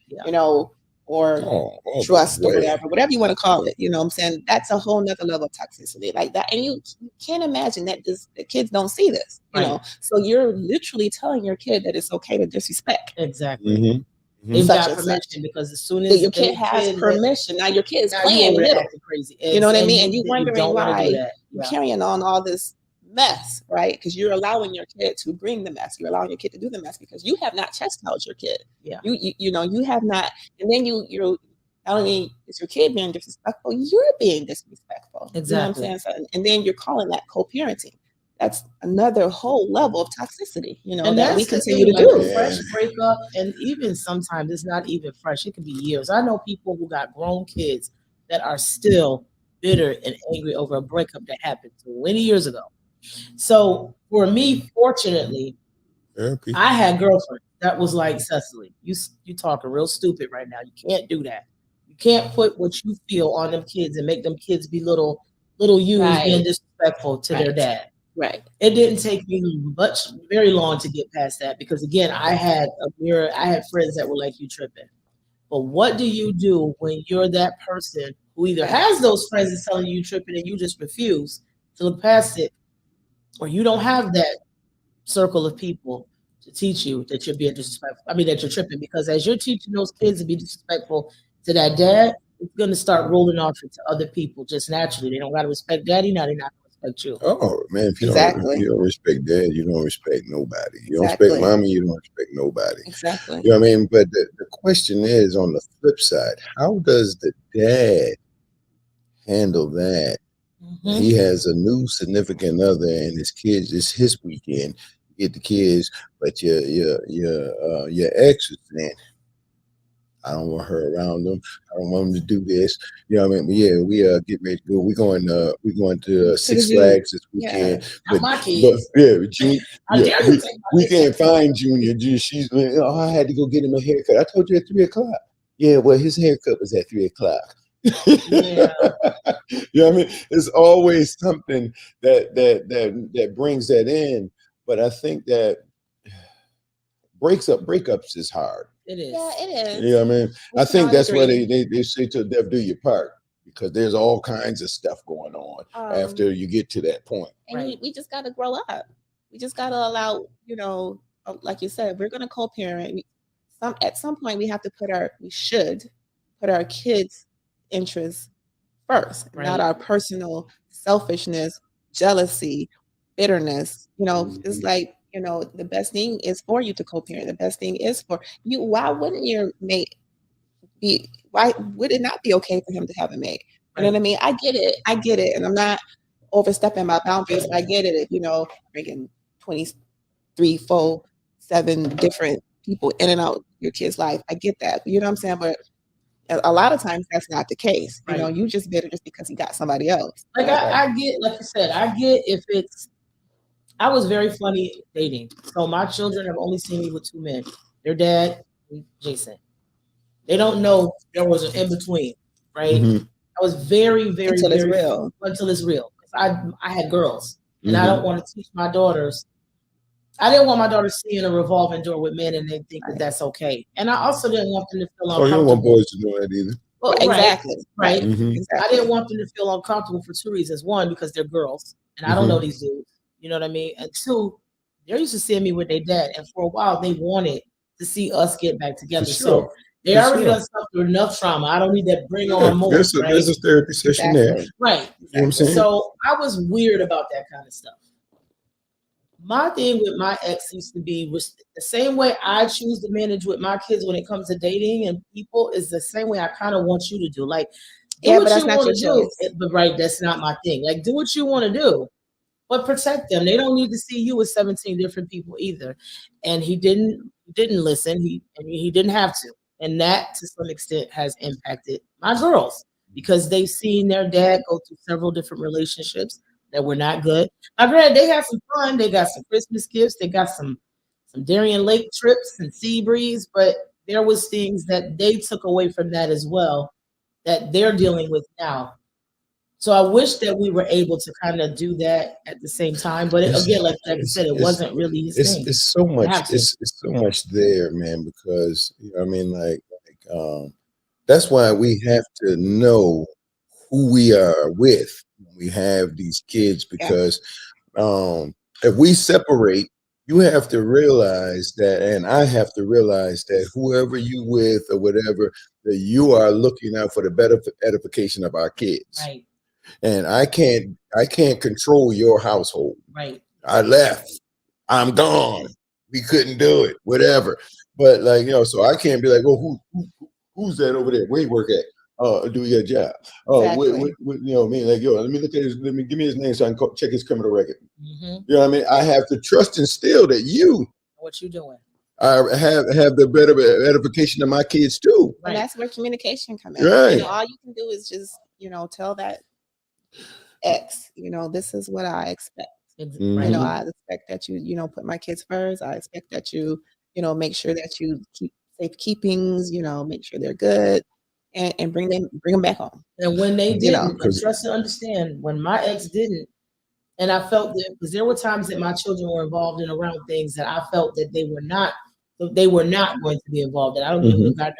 or trust or whatever you want to call it. You know what I'm saying? That's a whole nother level of toxicity like that. And you can't imagine that the kids don't see this, So you're literally telling your kid that it's okay to disrespect. Exactly. They've got permission because as soon as your kid has permission, now your kid is playing with it. Crazy. You know what I mean? And you're wondering why you're carrying on all this mess, right? Because you're allowing your kid to bring the mess. You're allowing your kid to do the mess because you have not chastised your kid. Yeah. You have not. And then you're not only is your kid being disrespectful, you're being disrespectful. Exactly. You know what I'm saying? And then you're calling that co-parenting. That's another whole level of toxicity, and that we continue to do. A fresh breakup, and even sometimes it's not even fresh. It can be years. I know people who got grown kids that are still bitter and angry over a breakup that happened 20 years ago. So for me, fortunately, I had girlfriends that was like, Cecily, you talking real stupid right now. You can't do that. You can't put what you feel on them kids and make them kids be little yous being disrespectful to their dad. Right. It didn't take me very long to get past that because again, I had friends that were like, you tripping. But what do you do when you're that person who either has those friends that's telling you tripping and you just refuse to look past it, or you don't have that circle of people to teach you that you're being disrespectful. I mean, that you're tripping, because as you're teaching those kids to be disrespectful to that dad, it's going to start rolling off into other people just naturally. They don't got to respect daddy, now they're not going to respect you. Oh man, if Exactly. you don't respect dad, you don't respect nobody. You don't respect Exactly. mommy, you don't respect nobody. Exactly. You know what I mean? But the question is on the flip side, how does the dad handle that? He has a new significant other and his kids, it's his weekend. You get the kids, but your ex is saying, I don't want her around them. I don't want them to do this. You know what I mean? But yeah, we get ready to go. We going to To the Six zoo. Flags this Yeah. weekend. Not my But kids. yeah, Junior, How yeah, dare you take my we kids? can't find Junior. She's oh, I had to go get him a haircut. I told you at 3 o'clock. Yeah, well, his haircut was at 3 o'clock. Yeah. You know what I mean? It's always something that brings that in. But I think that breakups is hard. It is. Yeah, it is. You know what I mean? We I can think all that's why agree. they say to death do your part, because there's all kinds of stuff going on after you get to that point. And Right. we just got to grow up. We just got to allow, like you said, we're going to co-parent. At some point, we should put our kids' interests first, Right. not our personal selfishness, jealousy, bitterness. It's like, the best thing is for you to co-parent. The best thing is for you. Why wouldn't your mate why would it not be okay for him to have a mate? You know what I mean? I get it. And I'm not overstepping my boundaries. I get it. Bringing 23, 4, 7 different people in and out your kid's life. I get that. You know what I'm saying? But a lot of times that's not the case. Right. You just bitter just because he got somebody else. Like I get, like you said, I get if it's. I was very funny dating, so my children have only seen me with 2 men. Their dad, Jason. They don't know there was an in between, right? Mhm. I was very, very, Until it's very real. until it's real. I had girls, and I don't want to teach my daughters. I didn't want my daughters seeing a revolving door with men, and they think that that's okay. And I also didn't want them to feel Oh, you don't want uncomfortable. boys to know that either. Well, Exactly. right. Mhm. Exactly. I didn't want them to feel uncomfortable for 2 reasons. One, because they're girls, and I don't know these dudes. You know what I mean? And 2, they're used to seeing me with their dad, and for a while they wanted to see us get back together. For So sure. they For already sure. done suffered enough trauma. I don't need to bring Yeah, on more, there's right? a therapy session there. Exactly. Right. You know what I'm saying? So I was weird about that kind of stuff. My thing with my ex used to be was the same way I choose to manage with my kids when it comes to dating and people is the same way I kind of want you to do. Like, do Yeah, what but that's you not want your to do. choice. But right, that's not my thing. Like, do what you want to do, but protect them. They don't need to see you with 17 different people either. And he didn't listen. He didn't have to. And that to some extent has impacted my girls because they've seen their dad go through several different relationships that were not good. Now, granted, they had some fun. They got some Christmas gifts. They got some Darien Lake trips and sea breeze, but there was things that they took away from that as well that they're dealing with now. So I wish that we were able to kind of do that at the same time. But again, like I said, it wasn't really his thing. It's so much. have to. It's so much there, man. Because you know, what I mean, that's why we have to know who we are with when we have these kids. Because if we separate, you have to realize that, and I have to realize that whoever you with or whatever, that you are looking out for the better edification of our kids. Right, And I can't control your household. right. I left. I'm gone. We couldn't do it. Whatever. But like, you know, so I can't be like, well, who's that over there? Where you work at? Do your job. Oh, Exactly. you know what I mean? Like, yo, let me look at his. Let me give me his name so I can check his criminal record. Mm-hmm. You know what I mean? I have to trust and still that you What you doing? I have the better edification of my kids too. And Right. that's where communication comes in. Right. All you can do is just, tell that ex, this is what I expect. Right. I expect that you, put my kids first. I expect that you, make sure that you keep safe keepings, make sure they're good and bring them back home. And when they didn't, because- trust and understand, when my ex didn't, and I felt that because there were times that my children were involved in around things that I felt that they were not going to be involved in. I don't give a goddamn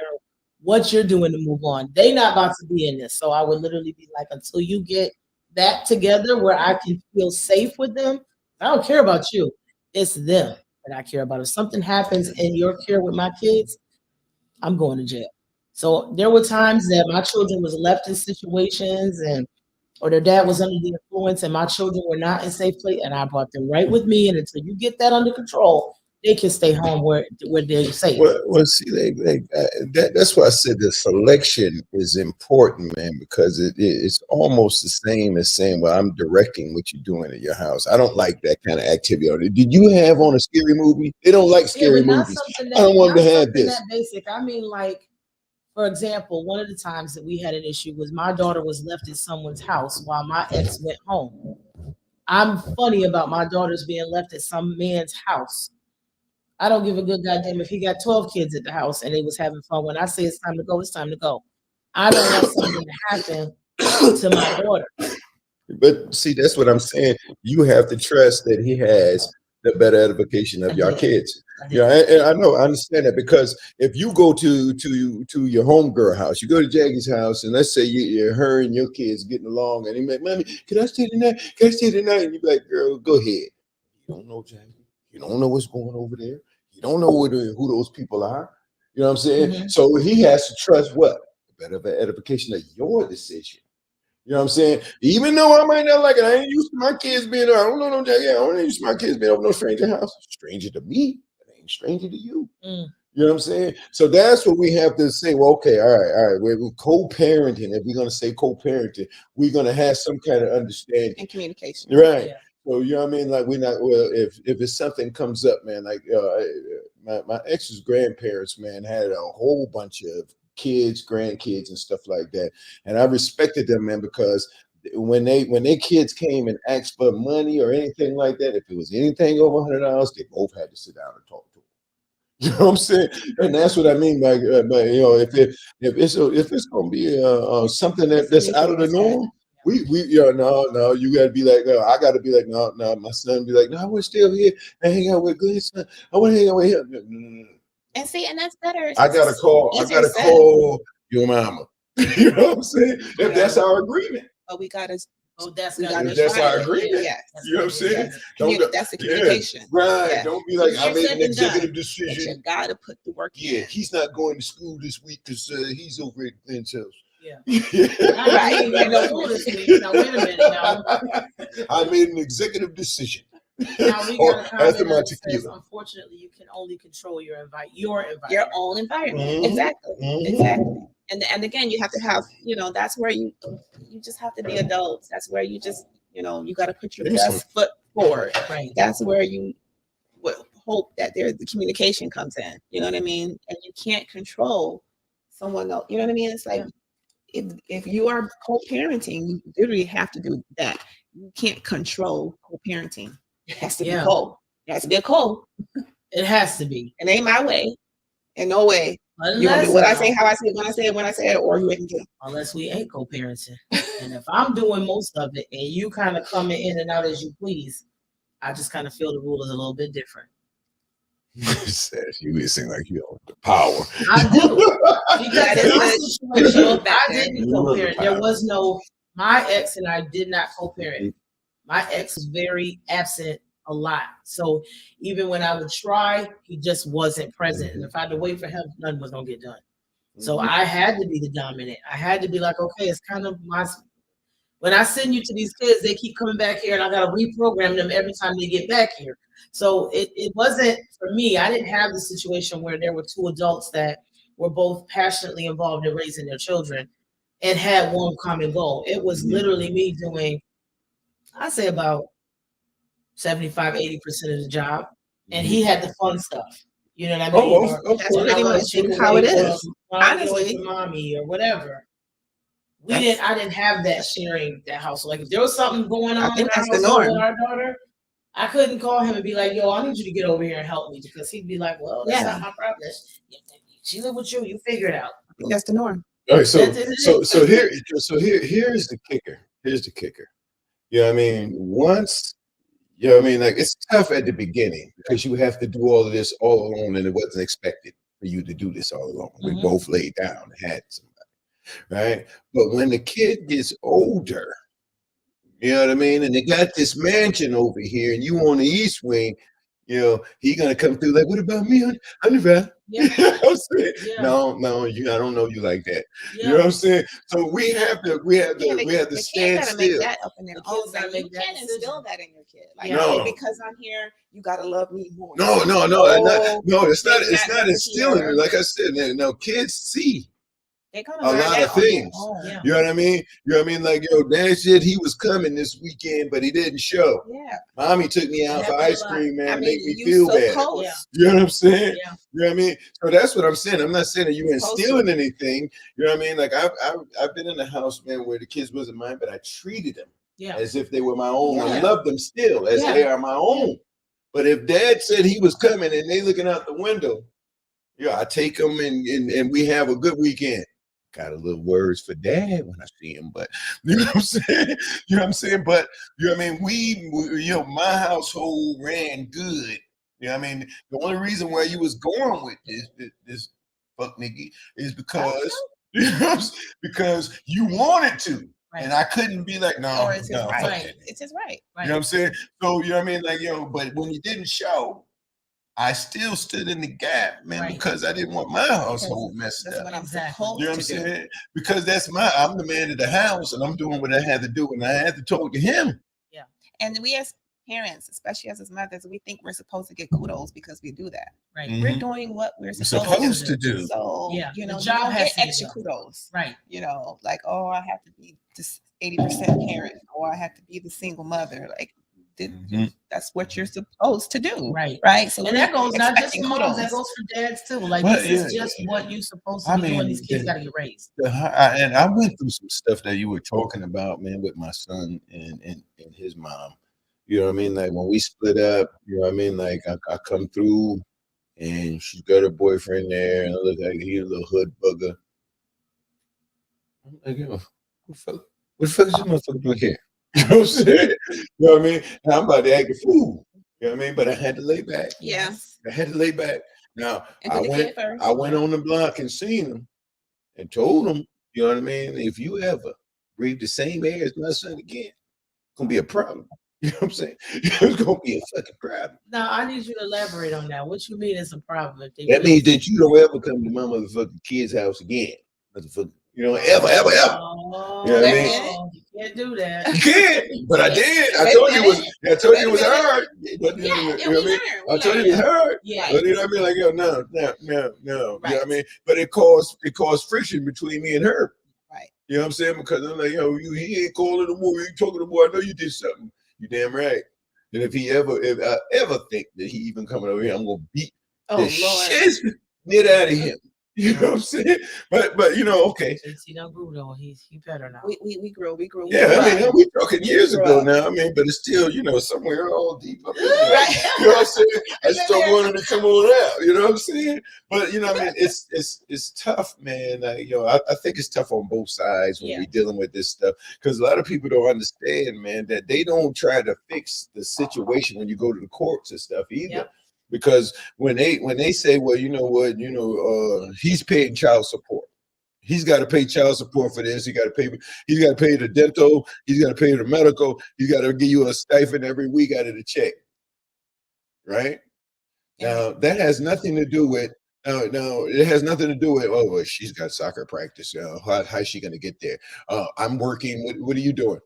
what you're doing to move on. They not about to be in this. So I would literally be like, until you get that together where I can feel safe with them, I don't care about you. It's them that I care about. If something happens in your care with my kids, I'm going to jail. So there were times that my children was left in situations and or their dad was under the influence and my children were not in safe place, and I brought them right with me. And until you get that under control, they can stay home where they're safe. Well, see, that's why I said the selection is important, man, because it's almost the same as saying, well, I'm directing what you're doing at your house. I don't like that kind of activity. Did you have on a scary movie? They don't like scary movies. I don't want them to have this. That basic. I mean, like, for example, one of the times that we had an issue was my daughter was left at someone's house while my ex went home. I'm funny about my daughters being left at some man's house. I don't give a good goddamn if he got 12 kids at the house and they was having fun. When I say it's time to go, it's time to go. I don't want something to happen to my daughter. But see, that's what I'm saying. You have to trust that he has the better edification of your kids. Yeah, and I know, I understand that, because if you go to your homegirl house, you go to Jackie's house, and let's say her and your kids getting along, and he like, "Mommy, can I stay tonight? Can I stay tonight?" And you be like, "Girl, go ahead." You don't know Jackie. You don't know what's going over there. You don't know who those people are. You know what I'm saying? Mm-hmm. So he has to trust what? The better edification of your decision. You know what I'm saying? Even though I might not like it, I ain't used to my kids being there. I don't know no Jackie. I don't used to my kids being over no stranger house. Stranger to me, but ain't stranger to you. Mm. You know what I'm saying? So that's what we have to say. Well, okay, all right. We're co-parenting. If we're gonna say co-parenting, we're gonna have some kind of understanding and communication, right? Yeah. So you know what I mean? Like, we're not, well, if it's something comes up, man, like my ex's grandparents, man, had a whole bunch of kids, grandkids, and stuff like that, and I respected them, man, because when they kids came and asked for money or anything like that, if it was anything over $100, they both had to sit down and talk to them. You know what I'm saying? And that's what I mean by you know, if it's gonna be something that's out of the norm. We no, you gotta be like, I gotta be like, no, my son be like, no, I want to stay over here and hang out with Glenn's son. I want to hang out with him. No. And see, and that's better. I gotta call your mama. You know what I'm saying? If that's our agreement. But we gotta. That's our agreement. Yes. You know what I'm saying? That's the communication. Right. Yeah. Don't be like, I made an executive decision. You gotta put the work in. Yeah, he's not going to school this week because he's over at Glenn's house. Yeah. Right. Now, wait a minute. Now, I made an executive decision. Now we got a comment that says, unfortunately, you can only control your environment. Your own environment. Mm-hmm. Exactly. Mm-hmm. Exactly. And again, you have to have, that's where you just have to be adults. That's where you just, you got to put your best foot forward. Right. That's where you would hope that the communication comes in. You know what I mean? And you can't control someone else. You know what I mean? It's like, if you are co-parenting, you literally have to do that. You can't control co-parenting. It has to be co. It has to be a co. It has to be. It ain't my way. In no way. You're gonna do what I say, how I say it, when I say it, or you ain't do. Unless we ain't co-parenting. And if I'm doing most of it and you kind of coming in and out as you please, I just kind of feel the rule is a little bit different. You seem like you own the power. I do. Because in my situation, I didn't co-parent. There was my ex and I did not co-parent. My ex was very absent a lot. So even when I would try, he just wasn't present. And if I had to wait for him, nothing was going to get done. So I had to be the dominant. I had to be like, okay, it's kind of when I send you to these kids, they keep coming back here and I got to reprogram them every time they get back here. So it wasn't for me. I didn't have the situation where there were two adults that were both passionately involved in raising their children and had one common goal. It was literally me doing, I say about 75, 80% of the job. And he had the fun stuff. You know what I mean? That's pretty much how it is. Honestly, mommy or whatever. I didn't have that sharing that house. Like if there was something going on in the norm with our daughter, I couldn't call him and be like, yo, I need you to get over here and help me, because he'd be like, well, that's not my problem. She live with you, you figure it out. I think that's the norm. All right, so here's the kicker. Here's the kicker. You know what I mean? Like it's tough at the beginning because you have to do all of this all alone, and it wasn't expected for you to do this all alone. Mm-hmm. We both laid down and had somebody, right? But when the kid gets older, you know what I mean, and they got this mansion over here, and you on the east wing, he gonna come through like, what about me? I'm the Yeah. You know what I'm saying? Yeah. No, I don't know you like that. Yeah. You know what I'm saying? So we have to The kids stand gotta make still. that up in their The own kids gotta brain. You make that can't decision. instill that in your kid. Like, Yeah. No. hey, because I'm here, you gotta love me more. No, it's not. It's not instilling. here. Like I said, no, kids see They're gonna a learn lot that of on their things. own. Yeah. You know what I mean? You know what I mean? Like, Dad said he was coming this weekend, but he didn't show. Yeah. Mommy took me out for ice cream, man, I to mean, make me you feel so bad. close. Yeah. You know what I'm saying? Yeah. You know what I mean? So that's what I'm saying. I'm not saying that you're Supposed instilling anything. You know what I mean? Like I've been in a house, man, where the kids wasn't mine, but I treated them Yeah. as if they were my own. I Yeah. love them still as Yeah. they are my own. But if Dad said he was coming and they looking out the window, I take them and we have a good weekend. Got a little words for Dad when I see him, but you know what I'm saying? You know what I'm saying? But you know what I mean? We my household ran good. You know what I mean? The only reason why you was going with this fuck nigga is because because you wanted to. Right. And I couldn't be like, no, Or it's his no, right. fuck that. It's his right. You know what I'm saying? So you know what I mean? Like, but when you didn't show, I still stood in the gap, man, Right. because I didn't want my household messed That's up. what I'm Exactly. supposed You know what I'm to do. saying? Because I'm the man of the house and I'm doing what I had to do and I had to talk to him. And we as parents, especially as his mothers, we think we're supposed to get kudos because we do that. Right. We're doing what we're You're supposed supposed to do. So, Yeah. you The know, job you don't has get to be extra done. kudos. Right. You know, like, oh, I have to be this 80% parent or I have to be the single mother. Like, that's what you're supposed to do. Right. Right. So And that goes not just expecting for moms, that kudos. goes for dads too. Like, Well, this is yeah, just what you're supposed to I be doing. mean, These kids got to get raised. And I went through some stuff that you were talking about, man, with my son and his mom. You know what I mean? Like when we split up, you know what I mean? Like I come through and she's got her boyfriend there and I look like he's a little hood bugger. I'm like, what the fuck is this motherfucker doing here? You know what I'm saying? You know what I mean? And I'm about to act a fool. You know what I mean? But I had to lay back. Yeah. I had to lay back. Now And put the kid first. I went on the block and seen him and told him, you know what I mean? If you ever breathe the same air as my son again, it's gonna be a problem. You know what I'm saying? It's gonna be a fucking problem. Now, I need you to elaborate on that. What you mean it's a problem? If they That means that you don't ever come to my motherfucking kid's house again. Motherfucker. You know, ever. Oh, You know what I mean? you can't do that. You can't, but I did. I Wait told a you it was hard. But you know what I mean? I told you it was hard. Yeah. But you know what I mean? Like, no. You know what I Right. mean? But it caused friction between me and her. Right. You know what I'm saying? Because I'm like, he ain't calling no more. You ain't talking no more. I know you did something. You damn right. And if I ever think that he even coming over here, I'm gonna beat the shit out of him. You know what I'm saying? But okay. JT don't grew though. He better now. We grew. Yeah, I mean, we're talking years ago now. I mean, but it's still, somewhere all deep up in there. Right. You know what I'm saying? I still wanted to come on out. You know what I'm saying? But I mean, it's tough, man. I think it's tough on both sides when we're dealing with this stuff because a lot of people don't understand, man, that they don't try to fix the situation when you go to the courts and stuff either. Yep. Because when they say, well, you know what, he's paying child support. He's got to pay child support for this. He's got to pay the dental. He's got to pay the medical. He's got to give you a stipend every week out of the check. Right? Now that has nothing to do with. No, it has nothing to do with. Oh, well, she's got soccer practice. How's she going to get there? I'm working. What are you doing?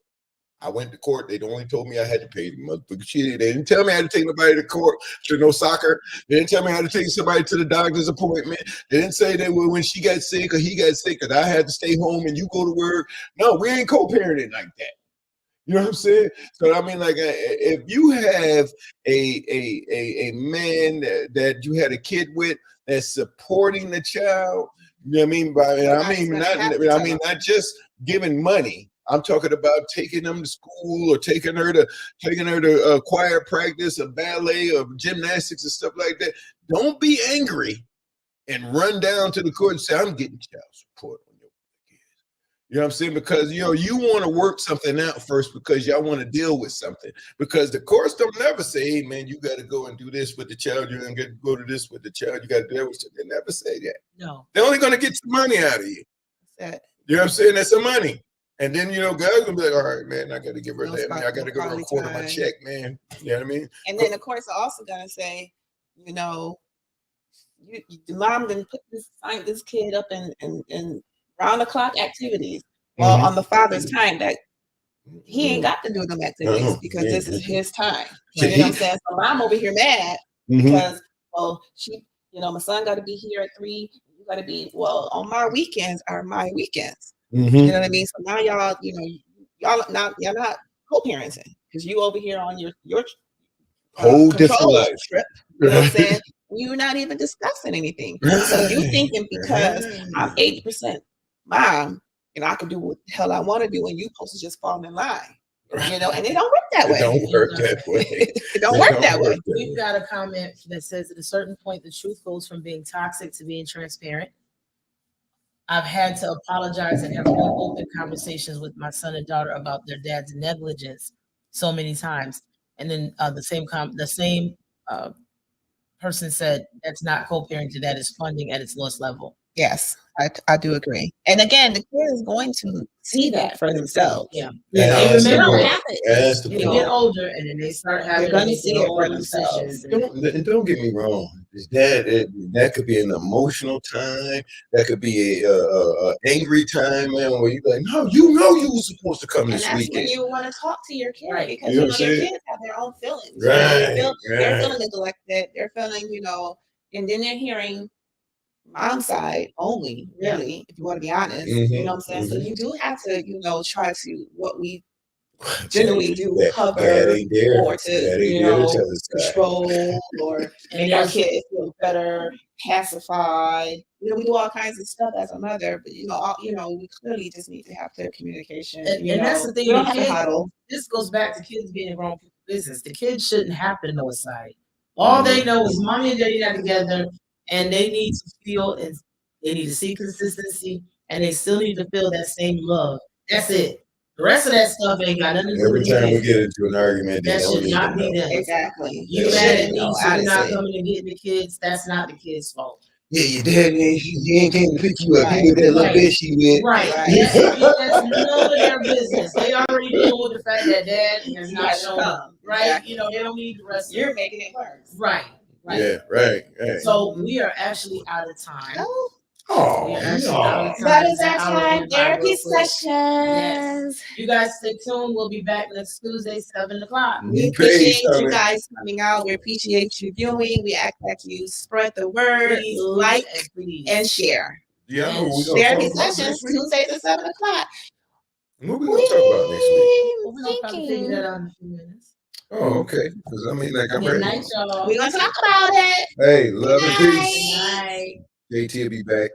I went to court. They only told me I had to pay the motherfucker. They didn't tell me I had to take nobody to court to no soccer. They didn't tell me I had to take somebody to the doctor's appointment. They didn't say that when she got sick or he got sick that I had to stay home and you go to work. No, we ain't co-parenting like that. You know what I'm saying? So I mean, like, if you have a man that you had a kid with that's supporting the child, you know what I mean? Not just giving money. I'm talking about taking them to school or taking her to choir practice or ballet or gymnastics and stuff like that. Don't be angry and run down to the court and say, I'm getting child support on your kids. You know what I'm saying? Because, you want to work something out first because y'all want to deal with something. Because the courts don't never say, hey, man, you got to go and do this with the child. You're going to go to this with the child. You got to do that with the child. They never say that. No. They're only going to get some money out of you. You know what I'm saying? That's some money. And then, guys gonna be like, all right, man, I got to give her that. Man, I got to give her a quarter of my check, man. You know what I mean? And then the courts are also gonna say, the mom didn't put this kid up in round the clock activities. Well, on the father's time, that he ain't got to do them activities because this is his time. You know what I'm saying? So I'm over here mad because, well, my son got to be here at 3. You got to be, well, on my weekends are my weekends. You know what I mean? So now y'all not co-parenting because you over here on your whole different life trip. You know what I'm saying? You're not even discussing anything. So you thinking because I'm 80% mom, I can do what the hell I want to do, and you supposed to just fall in line. And it don't work that way. It don't work that way. It don't work that way. We've got a comment that says at a certain point, the truth goes from being toxic to being transparent. I've had to apologize and have real open conversations with my son and daughter about their dad's negligence so many times. And then the same person said that's not co-parenting, that is funding at its lowest level. Yes, I do agree. And again, the kid is going to see that for themselves. Yeah. And remember, you get older and then they start having they're going to see it for themselves. And don't get me wrong. That could be an emotional time. That could be a angry time, man, where you're like, no, you were supposed to come this weekend. When you want to talk to your kid, right. because your kids have their own feelings. Right. They're feeling neglected. They're feeling, and then they're hearing mom's side only, really, if you want to be honest. You know what I'm saying? So you do have to, try to what we generally do cover or to control or make our kids feel better, pacified. We do all kinds of stuff as a mother, but we clearly just need to have clear communication. And that's the thing. We don't have to huddle. This goes back to kids being grown people's business. The kids shouldn't have to know a side. All they know is mommy and daddy got together, and they need to feel and they need to see consistency, and they still need to feel that same love. That's it. The rest of that stuff ain't got nothing to do with it. Every time we get into an argument, that should not be done. Exactly. You mad at me, so you're not coming and getting the kids. That's not the kids' fault. Yeah, your dad ain't came to pick you up. He with that little bitch she with. Right. That's none of their business. They already deal with the fact that dad has not shown up. Right? Exactly. They don't need the rest. You're making it worse. Right. Yeah, right. So we are actually out of time. Oh, that is our time. Therapy sessions. Yes. You guys stay tuned. We'll be back next Tuesday, 7:00. We appreciate you guys coming out. We appreciate you viewing. We ask that you spread the word, please, like, and share. Yeah, therapy sessions Tuesdays at 7:00. What we gonna talk about next week? We're gonna probably figure that out in a few minutes. Oh, okay. Because I'm Good ready. night, y'all. We're gonna talk about it. Hey, love and peace. Good night. JT will be back.